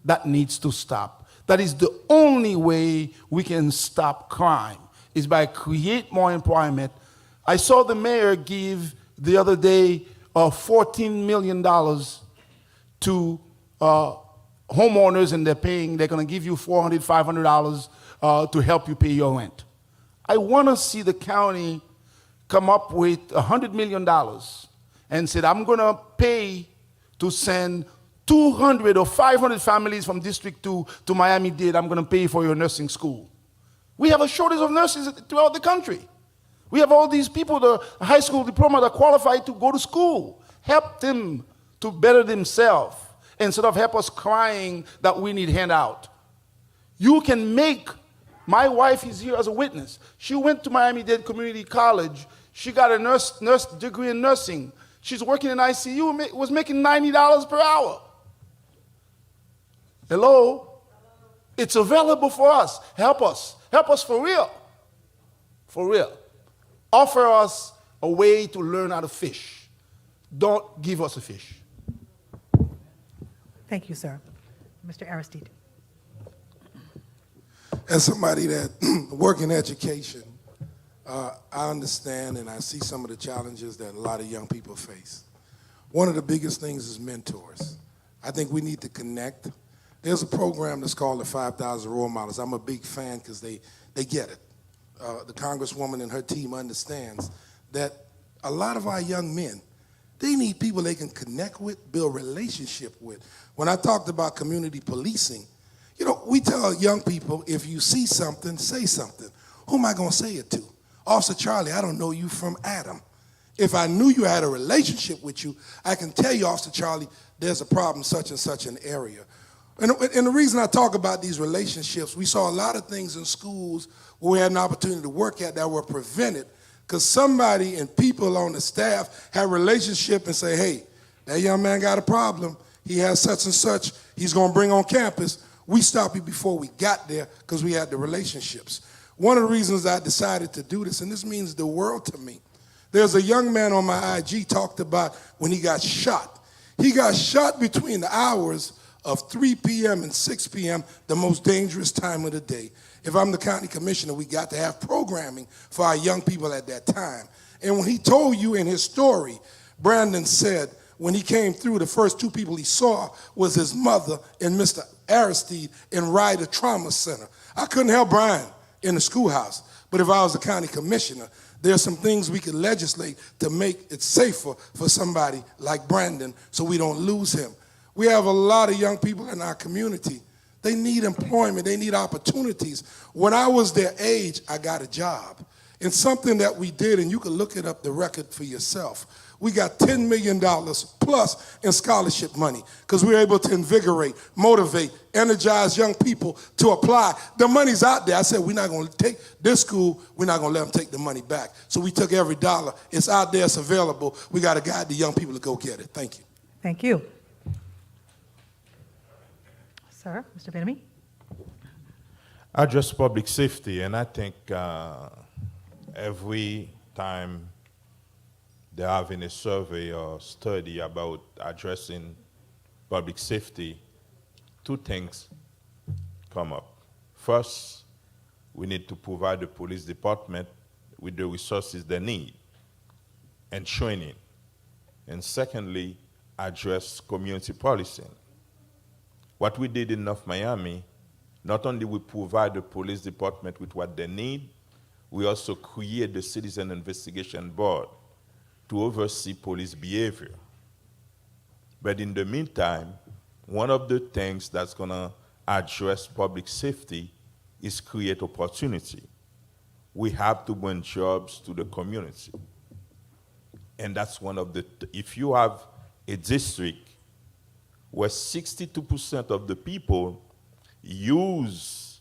That needs to stop. That is the only way we can stop crime, is by create more employment. I saw the mayor give the other day $14 million to homeowners, and they're going to give you $400, $500 to help you pay your rent. I want to see the county come up with $100 million and said, I'm going to pay to send 200 or 500 families from District 2 to Miami-Dade. I'm going to pay for your nursing school. We have a shortage of nurses throughout the country. We have all these people, the high school diploma, that are qualified to go to school. Help them to better themselves instead of help us crying that we need handout. You can make, my wife is here as a witness. She went to Miami-Dade Community College. She got a nurse degree in nursing. She's working in ICU, was making $90 per hour. Hello? It's available for us. Help us. Help us for real. For real. Offer us a way to learn how to fish. Don't give us a fish. Thank you, sir. Mr. Aristide. As somebody that work in education, I understand and I see some of the challenges that a lot of young people face. One of the biggest things is mentors. I think we need to connect. There's a program that's called the 5,000 Role Models. I'm a big fan because they get it. The Congresswoman and her team understands that a lot of our young men, they need people they can connect with, build relationship with. When I talked about community policing, you know, we tell young people, if you see something, say something. Who am I going to say it to? Officer Charlie, I don't know you from Adam. If I knew you had a relationship with you, I can tell you, Officer Charlie, there's a problem such and such an area. And the reason I talk about these relationships, we saw a lot of things in schools where we had an opportunity to work at that were prevented because somebody and people on the staff had a relationship and say, hey, that young man got a problem. He has such and such. He's going to bring on campus. We stopped you before we got there because we had the relationships. One of the reasons I decided to do this, and this means the world to me, there's a young man on my IG talked about when he got shot. He got shot between the hours of 3 p.m. and 6 p.m., the most dangerous time of the day. If I'm the county commissioner, we got to have programming for our young people at that time. And when he told you in his story, Brandon said when he came through, the first two people he saw was his mother and Mr. Aristide in Ryder Trauma Center. I couldn't help Brian in the schoolhouse, but if I was the county commissioner, there's some things we could legislate to make it safer for somebody like Brandon so we don't lose him. We have a lot of young people in our community. They need employment. They need opportunities. When I was their age, I got a job. And something that we did, and you can look it up, the record for yourself, we got $10 million plus in scholarship money because we were able to invigorate, motivate, energize young people to apply. The money's out there. I said, we're not going to take this school, we're not going to let them take the money back. So we took every dollar. It's out there, it's available. We got to guide the young people to go get it. Thank you. Thank you. Sir, Mr. Benamy. I address public safety, and I think every time they're having a survey or study about addressing public safety, two things come up. First, we need to provide the police department with the resources they need and training. And secondly, address community policing. What we did in North Miami, not only we provide the police department with what they need, we also create the Citizen Investigation Board to oversee police behavior. But in the meantime, one of the things that's gonna address public safety is create opportunity. We have to bring jobs to the community. And that's one of the, if you have a district where 62% of the people use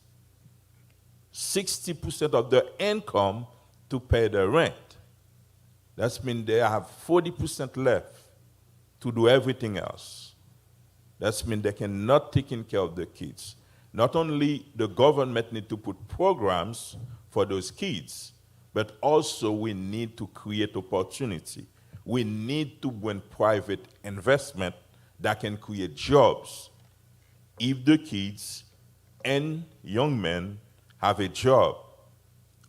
60% of their income to pay their rent. That means they have 40% left to do everything else. That means they cannot take care of the kids. Not only the government need to put programs for those kids, but also we need to create opportunity. We need to bring private investment that can create jobs. If the kids and young men have a job,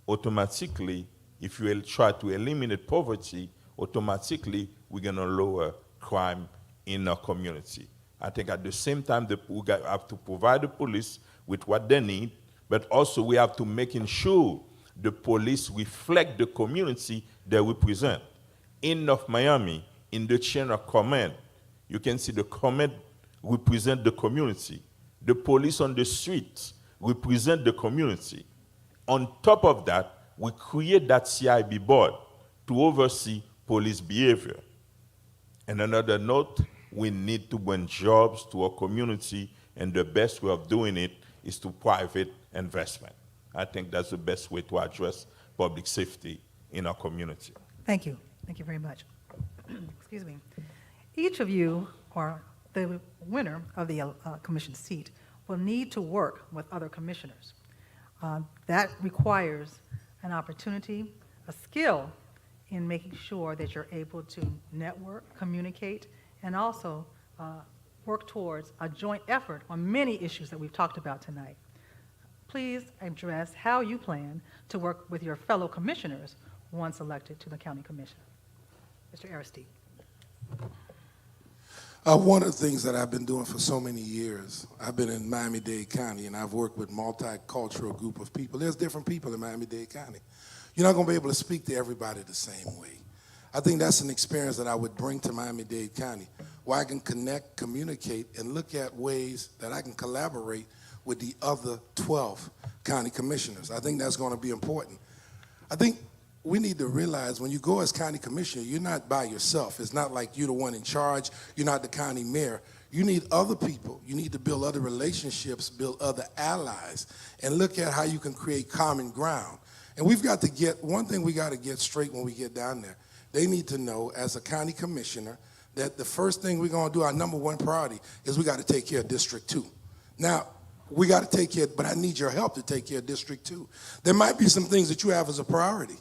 automatically, if you try to eliminate poverty, automatically we're going to lower crime in our community. I think at the same time we have to provide the police with what they need, but also we have to make sure the police reflect the community they represent. In North Miami, in the chain of command, you can see the command represent the community. The police on the streets represent the community. On top of that, we create that CIB board to oversee police behavior. And another note, we need to bring jobs to our community, and the best way of doing it is to private investment. I think that's the best way to address public safety in our community. Thank you. Thank you very much. Excuse me. Each of you, or the winner of the commission seat, will need to work with other commissioners. That requires an opportunity, a skill in making sure that you're able to network, communicate, and also work towards a joint effort on many issues that we've talked about tonight. Please address how you plan to work with your fellow commissioners once elected to the county commission. Mr. Aristide. One of the things that I've been doing for so many years, I've been in Miami-Dade County, and I've worked with multicultural group of people. There's different people in Miami-Dade County. You're not going to be able to speak to everybody the same way. I think that's an experience that I would bring to Miami-Dade County, where I can connect, communicate, and look at ways that I can collaborate with the other 12 county commissioners. I think that's going to be important. I think we need to realize when you go as county commissioner, you're not by yourself. It's not like you're the one in charge. You're not the county mayor. You need other people. You need to build other relationships, build other allies, and look at how you can create common ground. And we've got to get, one thing we got to get straight when we get down there. They need to know, as a county commissioner, that the first thing we're going to do, our number one priority, is we got to take care of District 2. Now, we got to take care, but I need your help to take care of District 2. There might be some things that you have as a priority,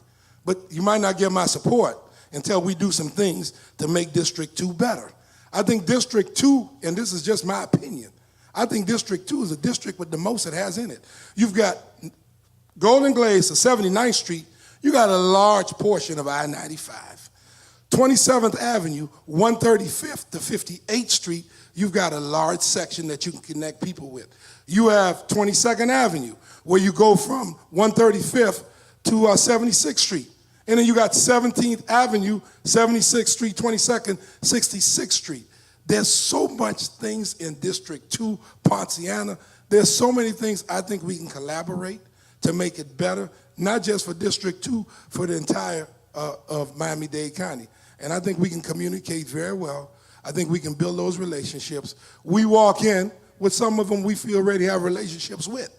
but you might not get my support until we do some things to make District 2 better. I think District 2, and this is just my opinion, I think District 2 is a district with the most it has in it. You've got Golden Glades to 79th Street, you got a large portion of I-95. 27th Avenue, 135th to 58th Street, you've got a large section that you can connect people with. You have 22nd Avenue, where you go from 135th to 76th Street. And then you got 17th Avenue, 76th Street, 22nd, 66th Street. There's so much things in District 2, Ponciana. There's so many things I think we can collaborate to make it better, not just for District 2, for the entire of Miami-Dade County. And I think we can communicate very well. I think we can build those relationships. We walk in with some of them we feel already have relationships with.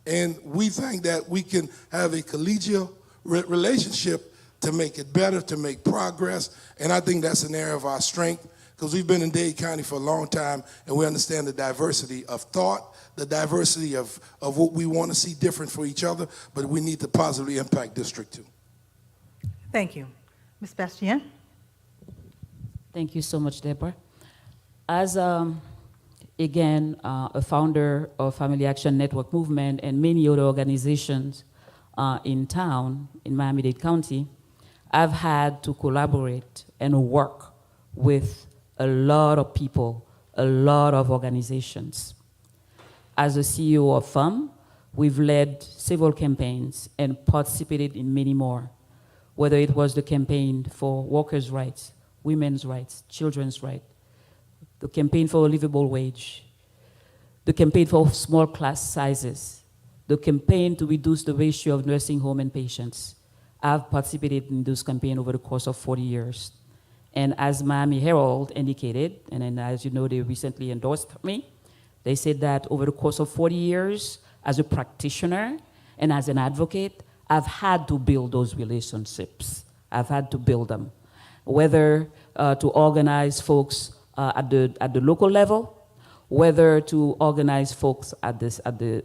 And we think that we can have a collegial relationship to make it better, to make progress. And I think that's an area of our strength, because we've been in Dade County for a long time, and we understand the diversity of thought, the diversity of what we want to see different for each other, but we need to positively impact District 2. Thank you. Ms. Bastian? Thank you so much, Deborah. As, again, a founder of Family Action Network Movement and many other organizations in town, in Miami-Dade County, I've had to collaborate and work with a lot of people, a lot of organizations. As a CEO of FAM, we've led several campaigns and participated in many more, whether it was the campaign for workers' rights, women's rights, children's rights, the campaign for a livable wage, the campaign for small class sizes, the campaign to reduce the ratio of nursing home and patients. I've participated in those campaigns over the course of 40 years. And as Miami Herald indicated, and then as you know, they recently endorsed me, they said that over the course of 40 years, as a practitioner and as an advocate, I've had to build those relationships. I've had to build them. Whether to organize folks at the local level, whether to organize folks at the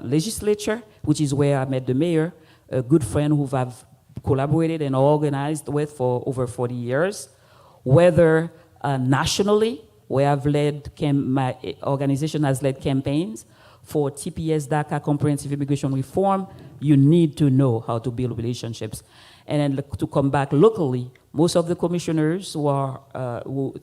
legislature, which is where I met the mayor, a good friend who I've collaborated and organized with for over 40 years, whether nationally, where I've led, my organization has led campaigns for TPS DACA comprehensive immigration reform. You need to know how to build relationships. And then to come back locally, most of the commissioners who are,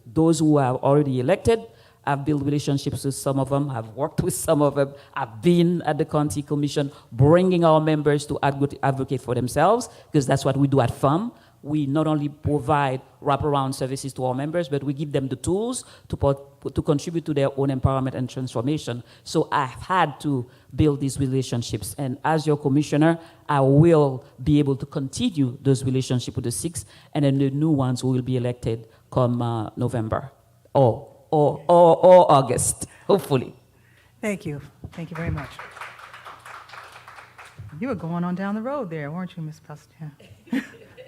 those who are already elected, I've built relationships with some of them, I've worked with some of them, I've been at the county commission bringing our members to advocate for themselves, because that's what we do at FAM. We not only provide wraparound services to our members, but we give them the tools to contribute to their own empowerment and transformation. So I've had to build these relationships. And as your commissioner, I will be able to continue those relationships with the 6 and then the new ones who will be elected come November or August, hopefully. Thank you. Thank you very much. You were going on down the road there, weren't you, Ms. Bastian?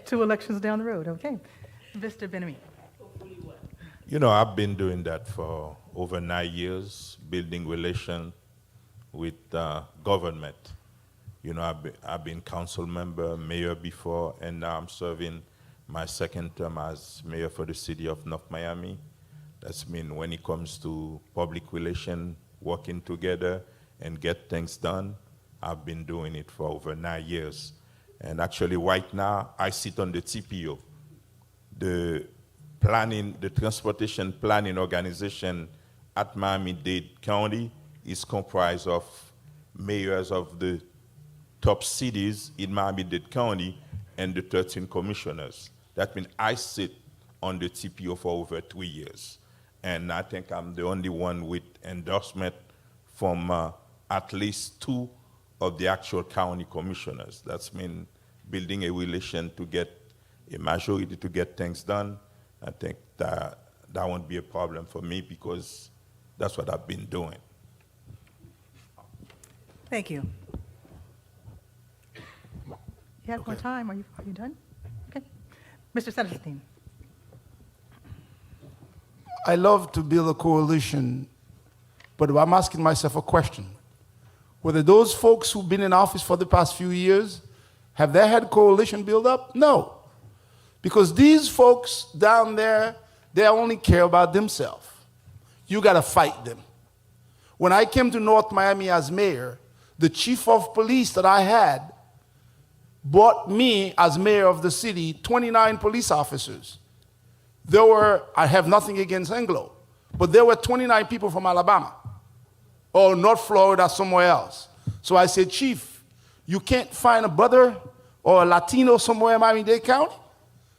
2 elections down the road, okay. Mr. Benami. You know, I've been doing that for over 9 years, building relations with government. You know, I've been council member, mayor before, and now I'm serving my 2nd term as mayor for the city of North Miami. That's mean when it comes to public relations, working together and get things done, I've been doing it for over 9 years. And actually right now, I sit on the TPO, the planning, the transportation planning organization at Miami-Dade County is comprised of mayors of the top cities in Miami-Dade County and the 13 commissioners. That means I sit on the TPO for over 3 years. And I think I'm the only one with endorsement from at least 2 of the actual county commissioners. That's mean building a relation to get a majority to get things done. I think that won't be a problem for me because that's what I've been doing. Thank you. You have more time. Are you done? Okay. Mr. Saliston. I love to build a coalition, but I'm asking myself a question. Whether those folks who've been in office for the past few years, have they had coalition build up? No. Because these folks down there, they only care about themselves. You got to fight them. When I came to North Miami as mayor, the chief of police that I had brought me as mayor of the city 29 police officers. I have nothing against Anglo, but there were 29 people from Alabama or North Florida, somewhere else. So I said, Chief, you can't find a brother or a Latino somewhere in Miami-Dade County?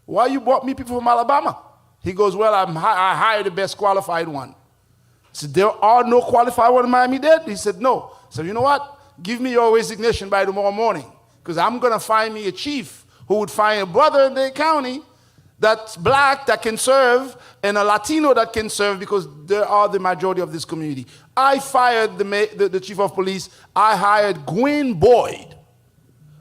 Why you brought me people from Alabama? He goes, well, I hired the best qualified one. I said, there are no qualified one in Miami-Dade? He said, no. I said, you know what? Give me your resignation by tomorrow morning, because I'm going to find me a chief who would find a brother in Dade County that's black that can serve and a Latino that can serve, because they are the majority of this community. I fired the chief of police. I hired Gwen Boyd,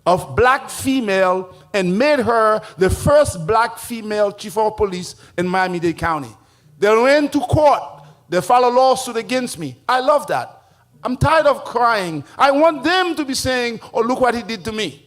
of black female, and made her the first black female chief of police in Miami-Dade County. They went to court. They filed a lawsuit against me. I love that. I'm tired of crying. I want them to be saying, oh, look what he did to me.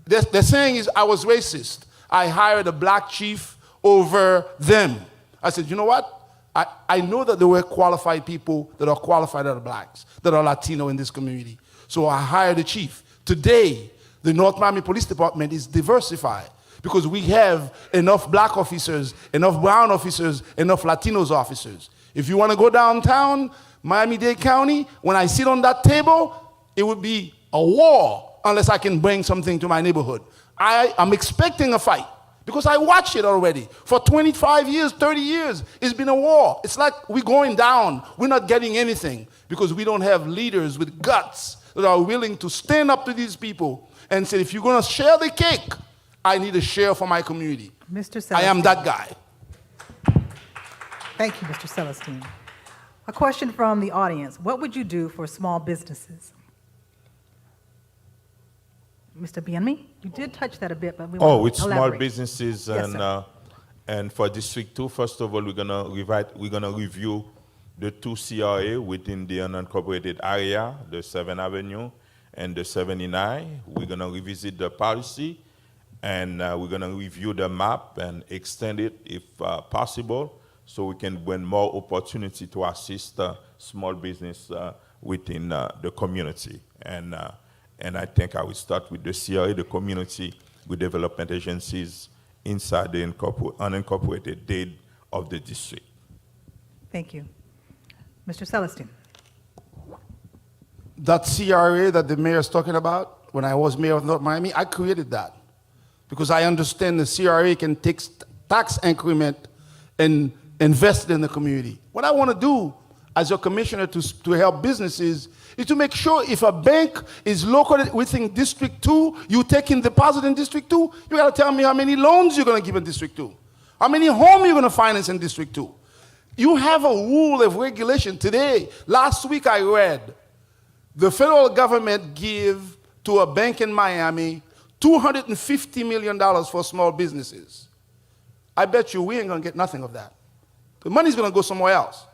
They're saying is I was racist. I hired a black chief over them. I said, you know what? I know that there were qualified people that are qualified that are blacks, that are Latino in this community. So I hired a chief. Today, the North Miami Police Department is diversified because we have enough black officers, enough brown officers, enough Latinos officers. If you want to go downtown, Miami-Dade County, when I sit on that table, it would be a war unless I can bring something to my neighborhood. I'm expecting a fight because I watched it already. For 25 years, 30 years, it's been a war. It's like we're going down. We're not getting anything because we don't have leaders with guts that are willing to stand up to these people and say, if you're going to share the cake, I need a share for my community. Mr. Celestine. I am that guy. Thank you, Mr. Celestine. A question from the audience. What would you do for small businesses? Mr. Bienmi, you did touch that a bit, but we want to with small elaborate. businesses Yes, and for District 2, first of all, we're gonna review the 2 CRA within the unincorporated area, the 7th Avenue and the 79. We're gonna revisit the policy, and we're gonna review the map and extend it if possible, so we can bring more opportunity to assist small business within the community. And I think I will start with the CRA, the community with development agencies inside the unincorporated Dade of the district. Thank you. Mr. Celestine. That CRA that the mayor is talking about, when I was mayor of North Miami, I created that because I understand the CRA can take tax increment and invest it in the community. What I want to do as your commissioner to help businesses is to make sure if a bank is located within District 2, you take in deposit in District 2, you got to tell me how many loans you're going to give in District 2, how many homes you're going to finance in District 2. You have a rule of regulation. Today, last week I read, the federal government give to a bank in Miami $250 million for small businesses. I bet you we ain't going to get nothing of that. The money's going to go somewhere else,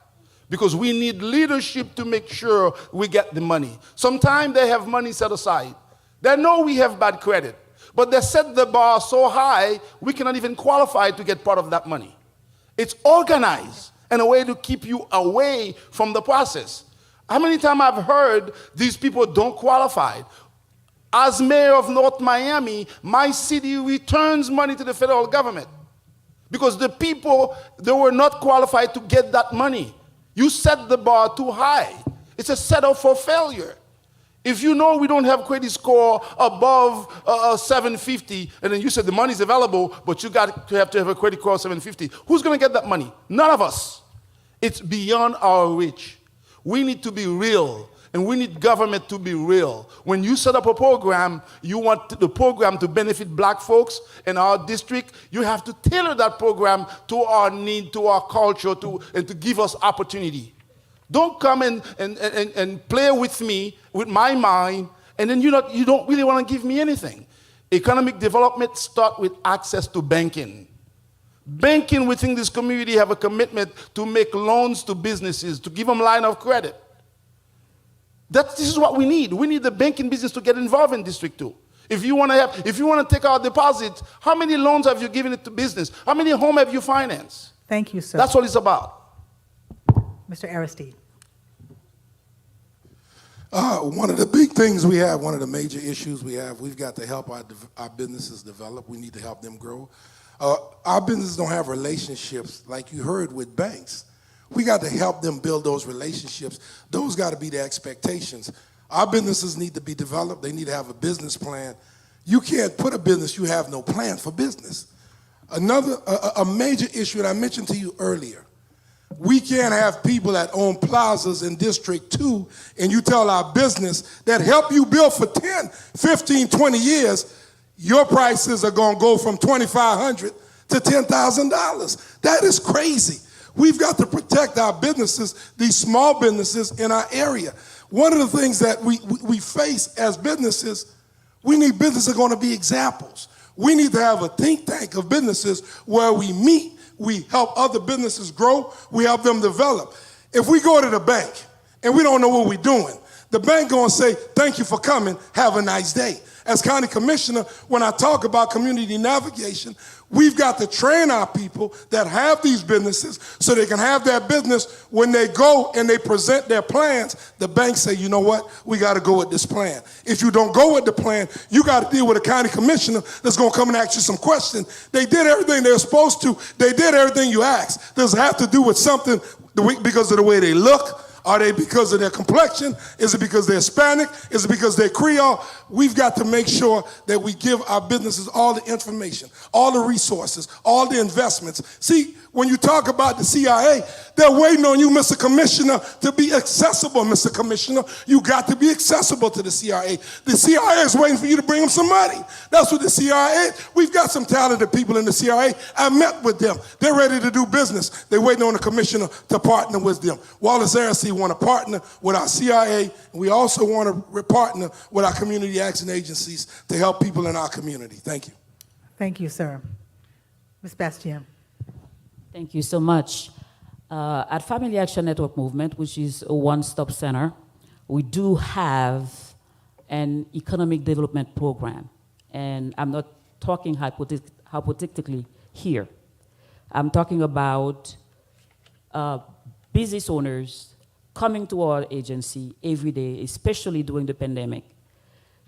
because we need leadership to make sure we get the money. Sometimes they have money set aside. They know we have bad credit, but they set the bar so high we cannot even qualify to get part of that money. It's organized in a way to keep you away from the process. How many times I've heard these people don't qualify? As mayor of North Miami, my city returns money to the federal government. because the people, they were not qualified to get that money. You set the bar too high. It's a setup for failure. If you know we don't have credit score above 750, and then you said the money's available, but you got to have a credit score of 750, who's going to get that money? None of us. It's beyond our reach. We need to be real, and we need government to be real. When you set up a program, you want the program to benefit black folks in our district, you have to tailor that program to our need, to our culture, and to give us opportunity. Don't come and play with me, with my mind, and then you don't really want to give me anything. Economic development starts with access to banking. Banking within this community have a commitment to make loans to businesses, to give them line of credit. This is what we need. We need the banking business to get involved in District 2. If you want to take our deposits, how many loans have you given it to business? How many homes have you financed? Thank you, sir. That's what it's about. Mr. Aristide. One of the big things we have, one of the major issues we have, we've got to help our businesses develop. We need to help them grow. Our businesses don't have relationships like you heard with banks. We got to help them build those relationships. Those got to be the expectations. Our businesses need to be developed. They need to have a business plan. You can't put a business, you have no plan for business. A major issue that I mentioned to you earlier, we can't have people that own plazas in District 2 and you tell our business that help you build for 10, 15, 20 years, your prices are going to go from $2,500 to $10,000. That is crazy. We've got to protect our businesses, these small businesses in our area. One of the things that we face as businesses, we need businesses that are going to be examples. We need to have a think tank of businesses where we meet, we help other businesses grow, we help them develop. If we go to the bank and we don't know what we're doing, the bank going to say, thank you for coming, have a nice day. As county commissioner, when I talk about community navigation, we've got to train our people that have these businesses so they can have their business. When they go and they present their plans, the bank say, you know what, we got to go with this plan. If you don't go with the plan, you got to deal with a county commissioner that's going to come and ask you some questions. They did everything they were supposed to. They did everything you asked. Does it have to do with something because of the way they look? Are they because of their complexion? Is it because they're Hispanic? Is it because they're Creole? We've got to make sure that we give our businesses all the information, all the resources, all the investments. See, when you talk about the CIA, they're waiting on you, Mr. Commissioner, to be accessible, Mr. Commissioner. You got to be accessible to the CIA. The CIA is waiting for you to bring them some money. That's what the CIA, we've got some talented people in the CIA. I met with them. They're ready to do business. They're waiting on the commissioner to partner with them. Wallace Aristide want to partner with our CIA, and we also want to partner with our community action agencies to help people in our community. Thank you. Thank you, sir. Ms. Bastian. Thank you so much. At Family Action Network Movement, which is a one-stop center, we do have an economic development program. And I'm not talking hypothetically here. I'm talking about business owners coming to our agency every day, especially during the pandemic,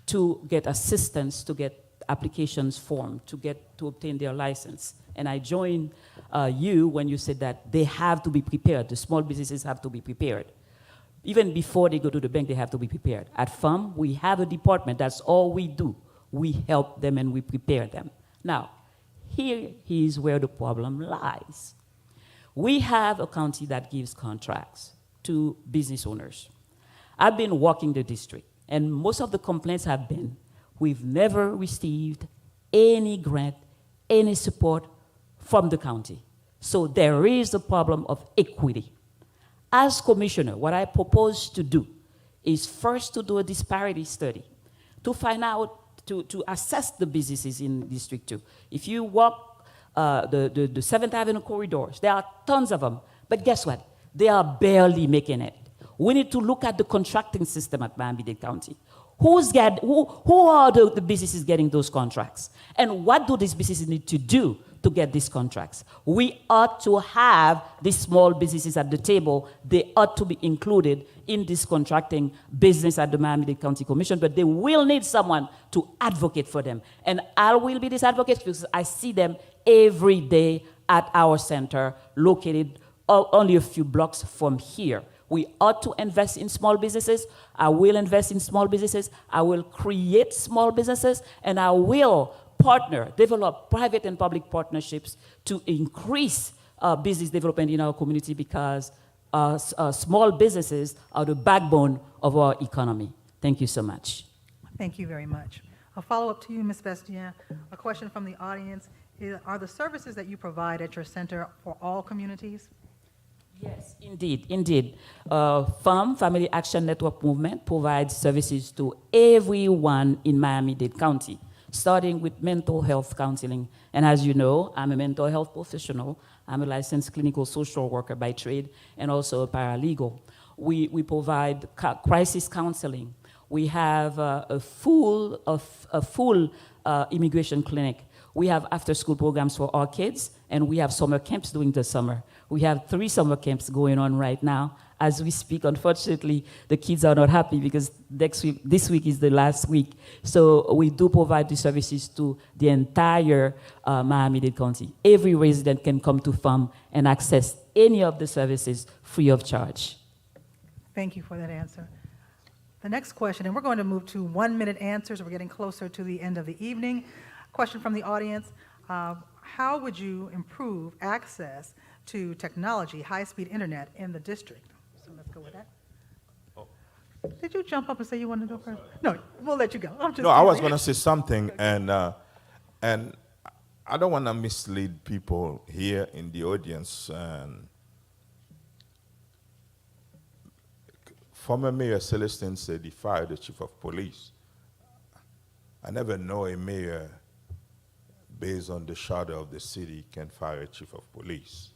to get assistance, to get applications formed, to obtain their license. And I join you when you said that they have to be prepared. The small businesses have to be prepared. Even before they go to the bank, they have to be prepared. At FAM, we have a department. That's all we do. We help them and we prepare them. Now, here is where the problem lies. We have a county that gives contracts to business owners. I've been walking the district, and most of the complaints have been, we've never received any grant, any support from the county. So there is a problem of equity. As commissioner, what I propose to do is first to do a disparity study to find out, to assess the businesses in District 2. If you walk the 7th Avenue corridors, there are tons of them, but guess what? They are barely making it. We need to look at the contracting system at Miami-Dade County. Who are the businesses getting those contracts? And what do these businesses need to do to get these contracts? We ought to have these small businesses at the table. They ought to be included in this contracting business at the Miami-Dade County Commission, but they will need someone to advocate for them. And I will be this advocate because I see them every day at our center located only a few blocks from here. We ought to invest in small businesses. I will invest in small businesses. I will create small businesses, and I will develop private and public partnerships to increase business development in our community, because small businesses are the backbone of our economy. Thank you so much. Thank you very much. A follow-up to you, Ms. Bastian. A question from the audience. Are the services that you provide at your center for all communities? Yes, indeed. FAM, Family Action Network Movement, provides services to everyone in Miami-Dade County, starting with mental health counseling. And as you know, I'm a mental health professional. I'm a licensed clinical social worker by trade and also a paralegal. We provide crisis counseling. We have a full immigration clinic. We have after-school programs for our kids, and we have summer camps during the summer. We have 3 summer camps going on right now as we speak. Unfortunately, the kids are not happy because this week is the last week. So we do provide the services to the entire Miami-Dade County. Every resident can come to FAM and access any of the services free of charge. Thank you for that answer. The next question, and we're going to move to 1-minute answers. We're getting closer to the end of the evening. Question from the audience. How would you improve access to technology, high-speed internet in the district? So let's go with that. Oh. Did you jump up and say you wanted to go first? No, we'll let you go. No, I was going to say something, and I don't want to mislead people here in the audience. And former Mayor Saliston said he fired the chief of police. I never know a mayor, based on the charter of the city, can fire a chief of police.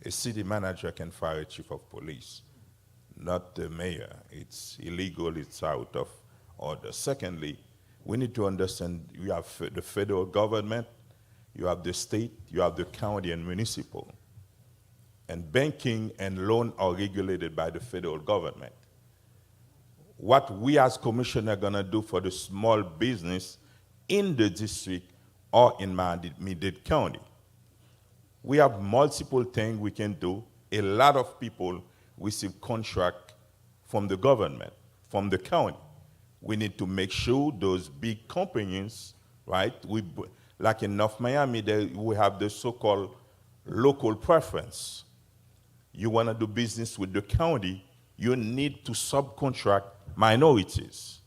A city manager can fire a chief of police, not the mayor. It's illegal, it's out of order. Secondly, we need to understand you have the federal government, you have the state, you have the county and municipal. And banking and loan are regulated by the federal government. What we as commissioner are gonna do for the small business in the district or in Miami-Dade County. We have multiple things we can do. A lot of people receive contract from the government, from the county. We need to make sure those big companies, right? Like in North Miami, we have the so-called local preference. You want to do business with the county, you need to subcontract minorities.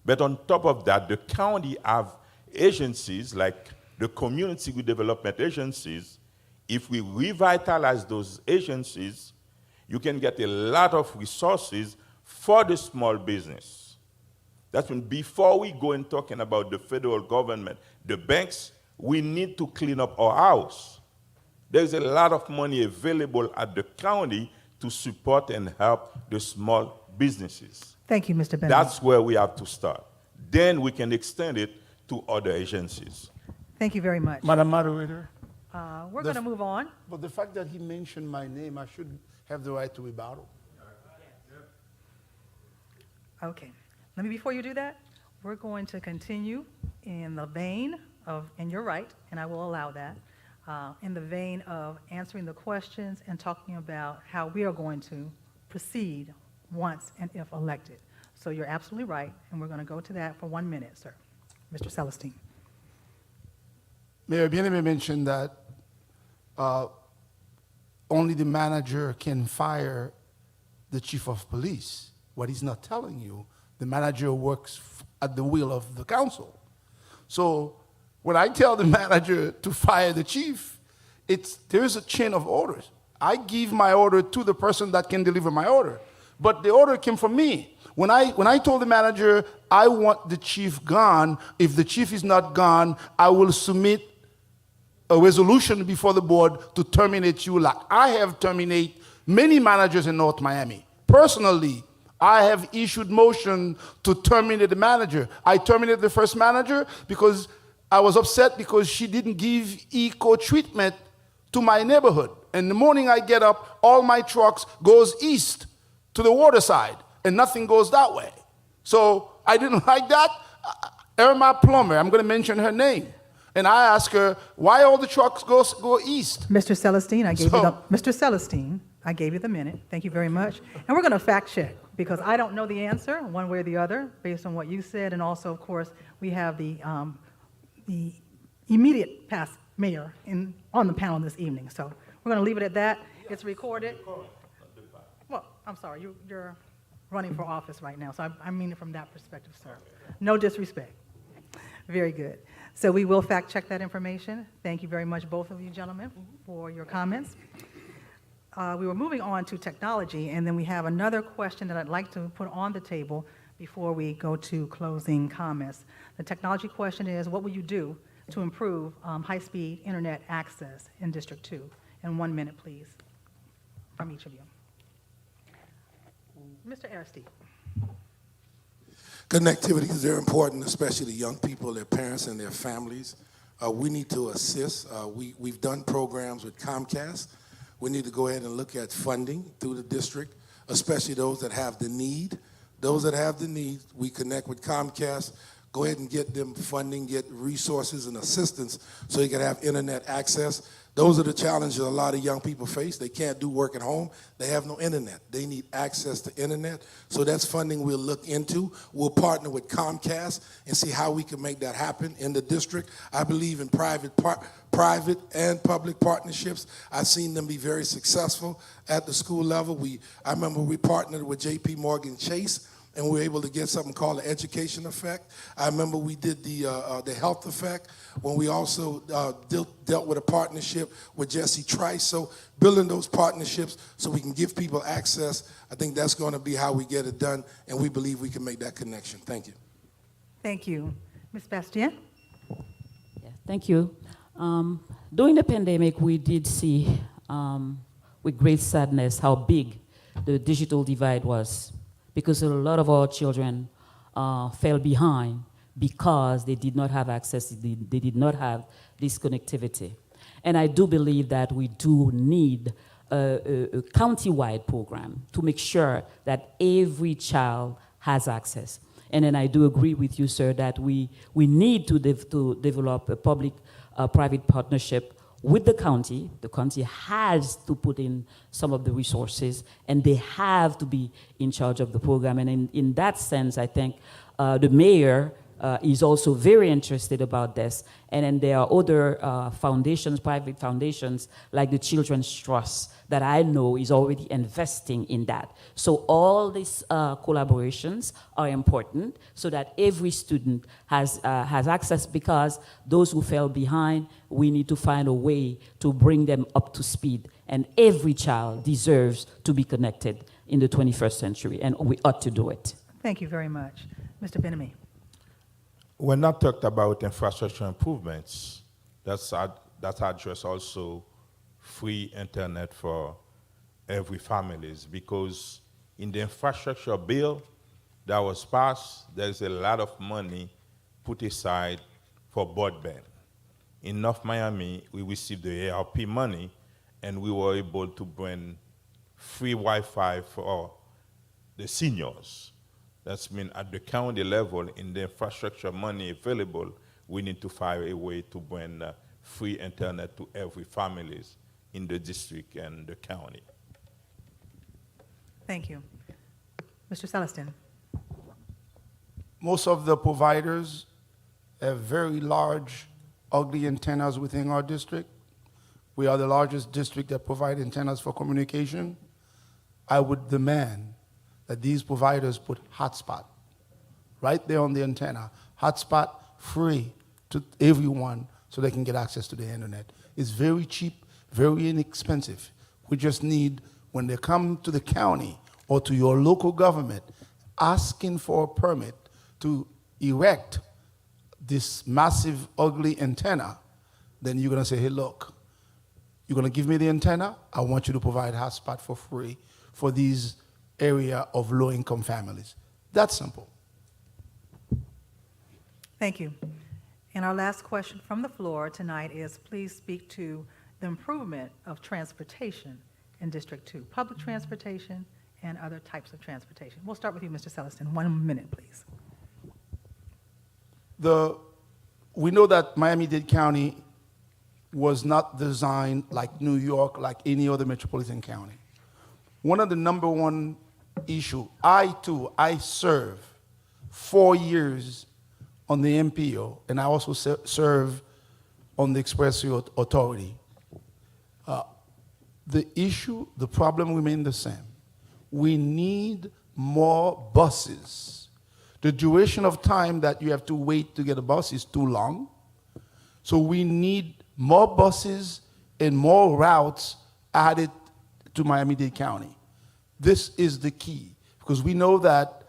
But on top of that, the county have agencies like the community development agencies. If we revitalize those agencies, you can get a lot of resources for the small business. That's when before we go and talking about the federal government, the banks, we need to clean up our house. There's a lot of money available at the county to support and help the small businesses. Thank you, Mr. Bennett. That's where we have to start. Then we can extend it to other agencies. Thank you very much. Madam Moderator, We're going to move on. but the fact that he mentioned my name, I should have the right to rebuttal. Okay. Let me, before you do that, we're going to continue in the vein of, and you're right, and I will allow that, in the vein of answering the questions and talking about how we are going to proceed once and if elected. So you're absolutely right, and we're going to go to that for 1 minute, sir. Mr. Saliston. Mayor Bien-Aimé mentioned that only the manager can fire the chief of police. What he's not telling you, the manager works at the will of the council. So when I tell the manager to fire the chief, there's a chain of orders. I give my order to the person that can deliver my order, but the order came from me. When I told the manager, I want the chief gone, if the chief is not gone, I will submit a resolution before the board to terminate you, like I have terminated many managers in North Miami. Personally, I have issued motion to terminate the manager. I terminated the first manager because I was upset because she didn't give eco treatment to my neighborhood. In the morning I get up, all my trucks goes east to the water side, and nothing goes that way. So I didn't like that. Irma Plummer, I'm going to mention her name. And I asked her, why all the trucks go east? Mr. Celestine, So- Mr. Celestine, I gave you the minute. Thank you very much. And we're going to fact check because I don't know the answer one way or the other based on what you said. And also, of course, we have the immediate past mayor on the panel this evening. So we're going to leave it at that. It's recorded. Well, I'm sorry, you're running for office right now, so I mean it from that perspective, sir. No disrespect. Very good. So we will fact check that information. Thank you very much, both of you gentlemen, for your comments. We were moving on to technology, and then we have another question that I'd like to put on the table before we go to closing comments. The technology question is, what will you do to improve high-speed internet access in District 2? And 1 minute, please, from each of you. Mr. Aristide. Connectivity is very important, especially to young people, their parents, and their families. We need to assist. We've done programs with Comcast. We need to go ahead and look at funding through the district, especially those that have the need. Those that have the need, we connect with Comcast, go ahead and get them funding, get resources and assistance so they can have internet access. Those are the challenges a lot of young people face. They can't do work at home. They have no internet. They need access to internet. So that's funding we'll look into. We'll partner with Comcast and see how we can make that happen in the district. I believe in private and public partnerships. I've seen them be very successful at the school level. I remember we partnered with J.P. Morgan Chase, and we were able to get something called the education effect. I remember we did the health effect when we also dealt with a partnership with Jesse Trice. So building those partnerships so we can give people access, I think that's going to be how we get it done, and we believe we can make that connection. Thank you. Thank you. Ms. Bastien? Yeah, thank you. During the pandemic, we did see with great sadness how big the digital divide was, because a lot of our children fell behind because they did not have access, they did not have this connectivity. And I do believe that we do need a county-wide program to make sure that every child has access. And then I do agree with you, sir, that we need to develop a public-private partnership with the county. The county has to put in some of the resources, and they have to be in charge of the program. And in that sense, I think the mayor is also very interested about this. And then there are other foundations, private foundations, like the Children's Trust, that I know is already investing in that. So all these collaborations are important so that every student has access, because those who fell behind, we need to find a way to bring them up to speed. And every child deserves to be connected in the 21st century, and we ought to do it. Thank you very much. Mr. Benamy. When I talked about infrastructure improvements, that address also free internet for every families, because in the infrastructure bill that was passed, there's a lot of money put aside for broadband. In North Miami, we received the ARP money, and we were able to bring free Wi-Fi for the seniors. That's mean at the county level, in the infrastructure money available, we need to find a way to bring free internet to every families in the district and the county. Thank you. Mr. Saliston. Most of the providers have very large, ugly antennas within our district. We are the largest district that provide antennas for communication. I would demand that these providers put hotspot right there on the antenna. Hotspot free to everyone so they can get access to the internet. It's very cheap, very inexpensive. We just need, when they come to the county or to your local government asking for a permit to erect this massive, ugly antenna, then you're gonna say, hey, look, you're gonna give me the antenna, I want you to provide hotspot for free for these area of low-income families. That's simple. Thank you. And our last question from the floor tonight is, please speak to the improvement of transportation in District 2, public transportation and other types of transportation. We'll start with you, Mr. Saliston. 1 minute, please. we know that Miami-Dade County was not designed like New York, like any other metropolitan county. One of the number one issue, I serve 4 years on the MPO, and I also serve on the Expressway Authority. The problem remains the same. We need more buses. The duration of time that you have to wait to get a bus is too long. So we need more buses and more routes added to Miami-Dade County. This is the key, because we know that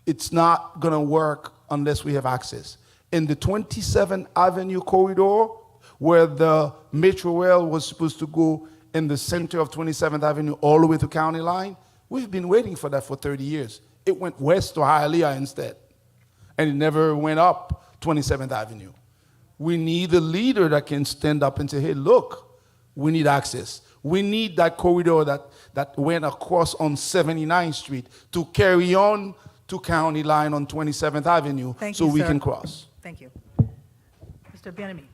it's not going to work unless we have access. In the 27th Avenue corridor, where the Metro Rail was supposed to go in the center of 27th Avenue all the way to County Line, we've been waiting for that for 30 years. It went west to Hialeah instead, and it never went up 27th Avenue. We need a leader that can stand up and say, hey, look, we need access. We need that corridor that went across on 79th Street to carry on to County Line on 27th Avenue so we can cross. Thank you. Mr. Bienemy.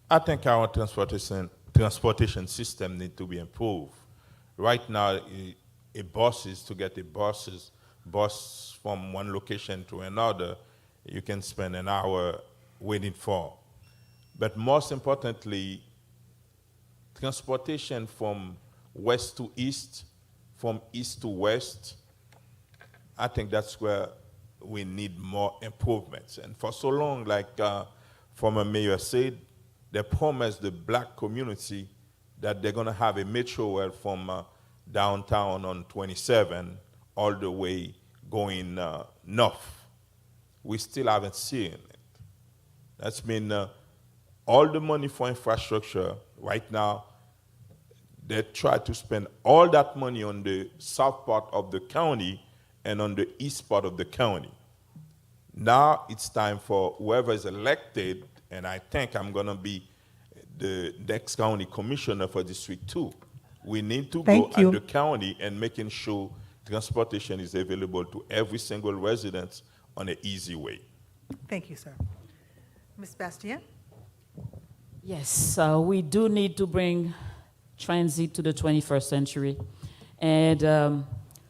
I think our transportation system needs to be improved. Right now, a bus to get a bus from one location to another, you can spend an hour waiting for. But most importantly, transportation from west to east, from east to west, I think that's where we need more improvements. And for so long, like former mayor said, they promised the black community that they're going to have a metro rail from downtown on 27 all the way going north. We still haven't seen it. That's been all the money for infrastructure. Right now, they try to spend all that money on the south part of the county and on the east part of the county. Now it's time for whoever is elected, and I think I'm going to be the next county commissioner for District 2. We need to go at the county and making sure transportation is available to every single resident on an easy way. Thank you, sir. Ms. Bastien? Yes, we do need to bring transit to the 21st century. And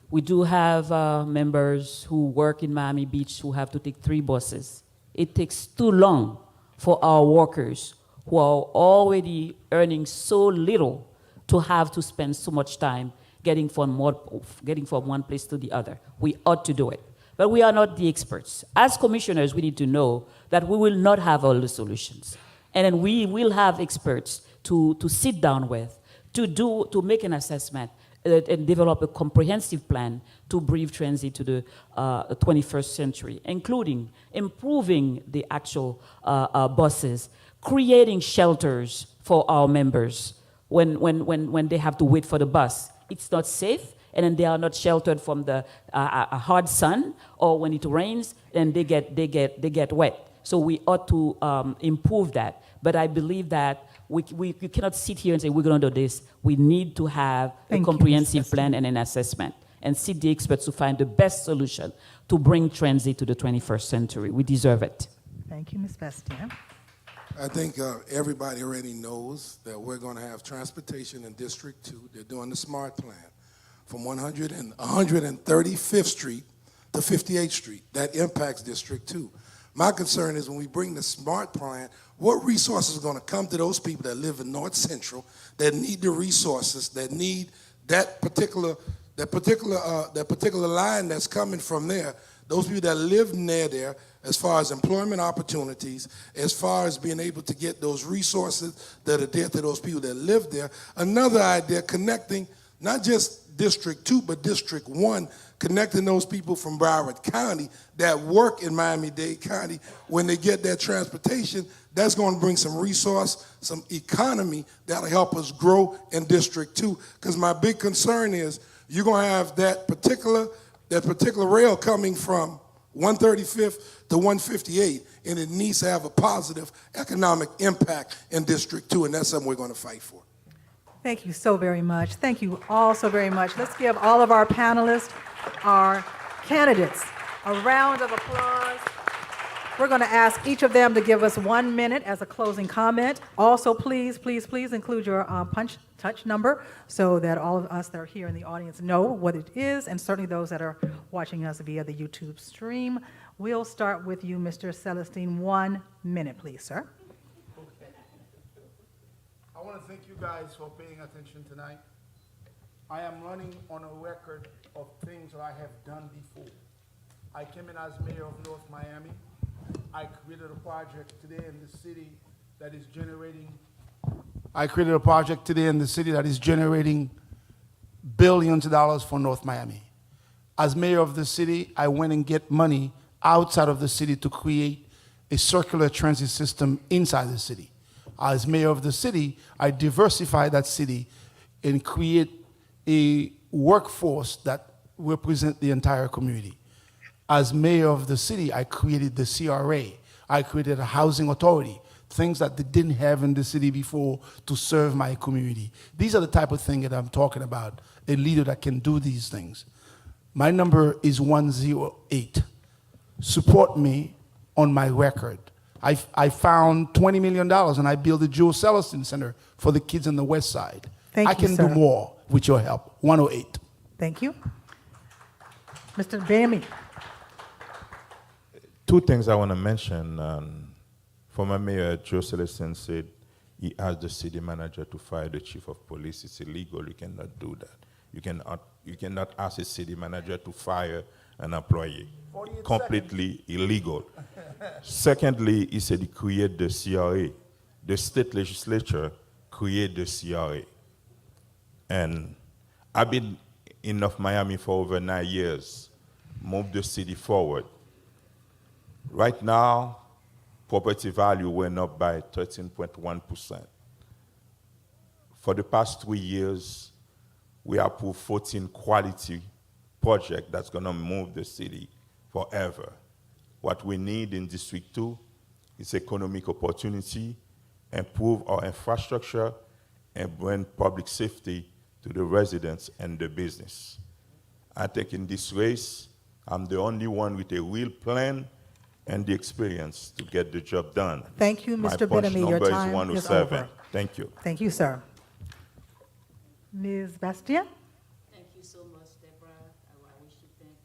we do have members who work in Miami Beach who have to take 3 buses. It takes too long for our workers who are already earning so little to have to spend so much time getting from one place to the other. We ought to do it. But we are not the experts. As commissioners, we need to know that we will not have all the solutions. And then we will have experts to sit down with, to make an assessment and develop a comprehensive plan to bring transit to the 21st century, including improving the actual buses, creating shelters for our members when they have to wait for the bus. It's not safe, and then they are not sheltered from the hard sun, or when it rains, and they get wet. So we ought to improve that. But I believe that we cannot sit here and say we're going to do this. We need to have a comprehensive plan and an assessment, and seek the experts to find the best solution to bring transit to the 21st century. We deserve it. Thank you, Ms. Bastien. I think everybody already knows that we're going to have transportation in District 2. They're doing the SMART plan from 135th Street to 58th Street. That impacts District 2. My concern is when we bring the SMART plan, what resources are going to come to those people that live in North Central, that need the resources, that need that particular line that's coming from there, those people that live near there, as far as employment opportunities, as far as being able to get those resources that are there to those people that live there. Another idea, connecting not just District 2, but District 1, connecting those people from Broward County that work in Miami-Dade County. When they get that transportation, that's going to bring some resource, some economy that'll help us grow in District 2. Because my big concern is you're going to have that particular rail coming from 135th to 158, and it needs to have a positive economic impact in District 2, and that's something we're going to fight for. Thank you so very much. Thank you all so very much. Let's give all of our panelists, our candidates, a round of applause. We're going to ask each of them to give us 1 minute as a closing comment. Also, please, please, please include your touch number so that all of us that are here in the audience know what it is, and certainly those that are watching us via the YouTube stream. We'll start with you, Mr. Saliston. 1 minute, please, sir. Okay. I want to thank you guys for paying attention tonight. I am running on a record of things that I have done before. I came in as mayor of North Miami. I created a project today in the city that is generating billions of dollars for North Miami. As mayor of the city, I went and get money outside of the city to create a circular transit system inside the city. As mayor of the city, I diversify that city and create a workforce that represent the entire community. As mayor of the city, I created the CRA. I created a housing authority, things that they didn't have in the city before to serve my community. These are the type of things that I'm talking about, a leader that can do these things. My number is 108. Support me on my record. I found $20 million and I built the Joe Saliston Center for the kids on the West Side. Thank I you, can sir. do more with your help. 108. Thank you. Mr. Bami. Two things I want to mention. Former Mayor Joe Saliston said he asked the city manager to fire the chief of police. It's illegal. You cannot do that. You cannot ask a city manager to fire an employee. Completely illegal. Secondly, he said he created the CRA. The state legislature created the CRA. And I've been in North Miami for over 9 years, moved the city forward. Right now, property value went up by 13.1%. For the past 3 years, we approved 14 quality projects that's going to move the city forever. What we need in District 2 is economic opportunity, improve our infrastructure, and bring public safety to the residents and the business. I think in this race, I'm the only one with a real plan and the experience to get the job done. Thank you, My Mr. punch Benamy. Your number is time is 107. over. Thank you. Thank you, sir. Ms. Bastian? Thank you so much, Deborah. I wish to thank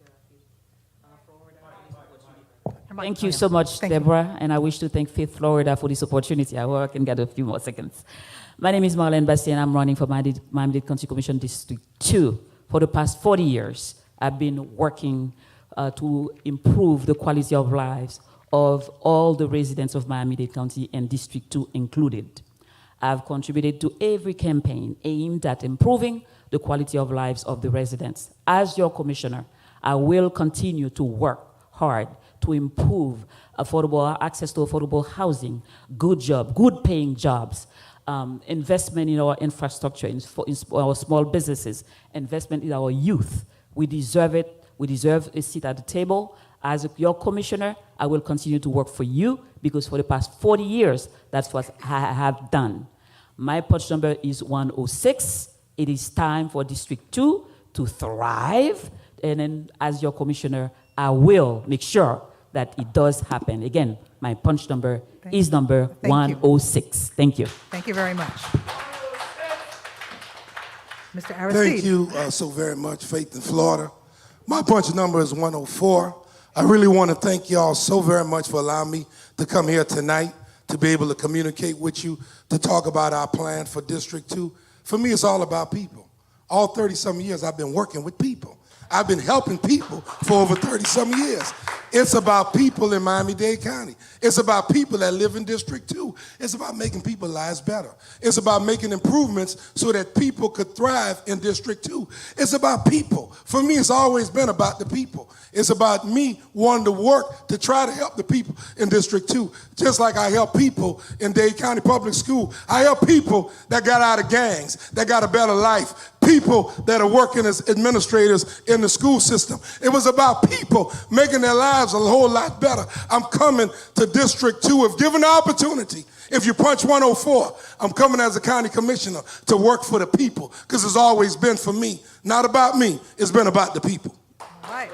Thank you so much, Thank you. Deborah, and I wish to thank Faith Florida for this opportunity. I hope I can get a few more seconds. My name is Marlon Bastian. I'm running for Miami-Dade County Commission District 2. For the past 40 years, I've been working to improve the quality of lives of all the residents of Miami-Dade County and District 2 included. I've contributed to every campaign aimed at improving the quality of lives of the residents. As your commissioner, I will continue to work hard to improve access to affordable housing, good job, good paying jobs, investment in our infrastructure, in our small businesses, investment in our youth. We deserve it. We deserve a seat at the table. As your commissioner, I will continue to work for you because for the past 40 years, that's what I have done. My punch number is 106. It is time for District 2 to thrive. And then as your commissioner, I will make sure that it does happen. Again, my punch number is number 106. Thank you. Thank you very much. Mr. Aristide. Thank you so very much, Faith in Florida. My punch number is 104. I really want to thank y'all so very much for allowing me to come here tonight to be able to communicate with you, to talk about our plan for District 2. For me, it's all about people. All 30-some years, I've been working with people. I've been helping people for over 30-some years. It's about people in Miami-Dade County. It's about people that live in District 2. It's about making people's lives better. It's about making improvements so that people could thrive in District 2. It's about people. For me, it's always been about the people. It's about me wanting to work to try to help the people in District 2. Just like I help people in Dade County Public School. I help people that got out of gangs, that got a better life. People that are working as administrators in the school system. It was about people making their lives a whole lot better. I'm coming to District 2 if given the opportunity. If you punch 104, I'm coming as a county commissioner to work for the people because it's always been for me. Not about me, it's been about the people. All right.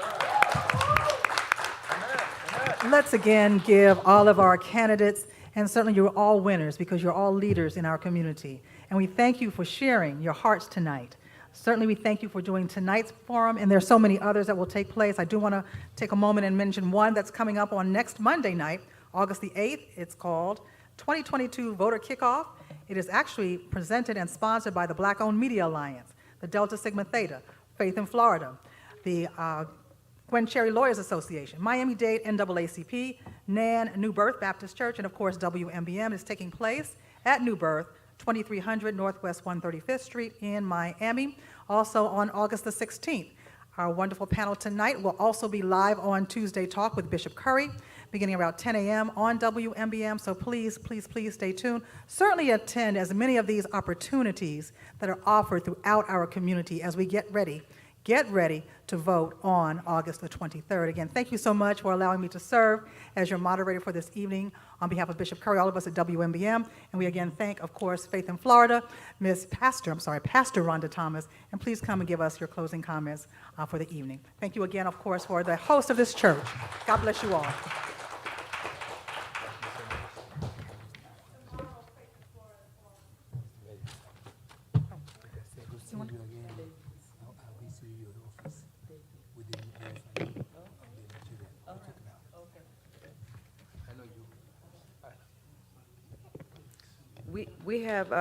Let's again give all of our candidates, and certainly you're all winners because you're all leaders in our community. And we thank you for sharing your hearts tonight. Certainly we thank you for doing tonight's forum, and there's so many others that will take place. I do want to take a moment and mention one that's coming up on next Monday night, August the 8th. It's called 2022 Voter Kickoff. It is actually presented and sponsored by the Black-Owned Media Alliance, the Delta Sigma Theta, Faith in Florida, the Gwen Cherry Lawyers Association, Miami-Dade NAACP, NAN New Birth Baptist Church, and of course WMBM is taking place at New Birth, 2300 Northwest 135th Street in Miami. Also on August the 16th, our wonderful panel tonight will also be live on Tuesday Talk with Bishop Curry, beginning around 10 a.m. on WMBM, so please, please, please stay tuned. Certainly attend as many of these opportunities that are offered throughout our community as we get ready to vote on August the 23rd. Again, thank you so much for allowing me to serve as your moderator for this evening on behalf of Bishop Curry, all of us at WMBM. And we again thank, of course, Faith in Florida, Pastor Rhonda Thomas, and please come and give us your closing comments for the evening. Thank you again, of course, for the host of this church. God bless you all.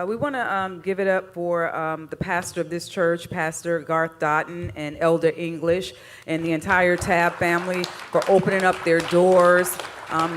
We want to give it up for the pastor of this church, Pastor Garth Doughton, and Elder English, and the entire Tab family for opening up their doors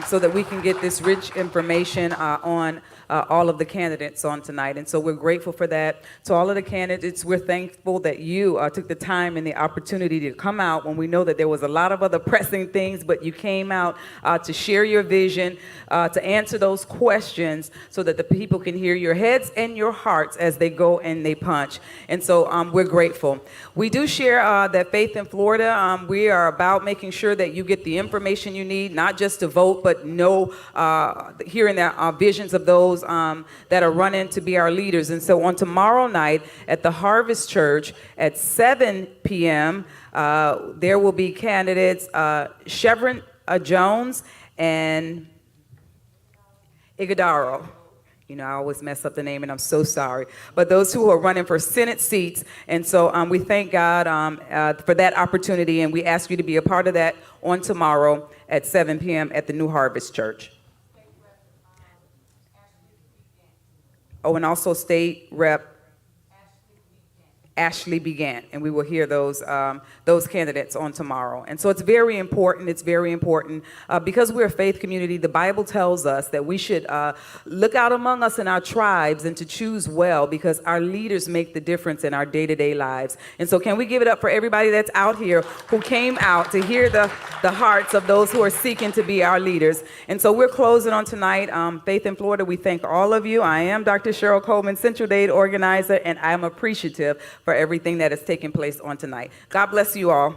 so that we can get this rich information on all of the candidates on tonight. And so we're grateful for that. To all of the candidates, we're thankful that you took the time and the opportunity to come out when we know that there was a lot of other pressing things, but you came out to share your vision, to answer those questions so that the people can hear your heads and your hearts as they go and they punch. And so we're grateful. We do share that Faith in Florida, we are about making sure that you get the information you need, not just to vote, but know, hearing the visions of those that are running to be our leaders. And so on tomorrow night at the Harvest Church at 7 p.m., there will be candidates Chevron Jones and Iguodaro. You know, I always mess up the name, and I'm so sorry. But those who are running for Senate seats, and so we thank God for that opportunity, and we ask you to be a part of that on tomorrow at 7 p.m. at the New Harvest Church. Oh, and also State Rep Ashley Began, and we will hear those candidates on tomorrow. And so it's very important, because we're a faith community. The Bible tells us that we should look out among us in our tribes and to choose well, because our leaders make the difference in our day-to-day lives. And so can we give it up for everybody that's out here who came out to hear the hearts of those who are seeking to be our leaders. And so we're closing on tonight. Faith in Florida, we thank all of you. I am Dr. Cheryl Coleman, Central Date organizer, and I am appreciative for everything that has taken place on tonight. God bless you all.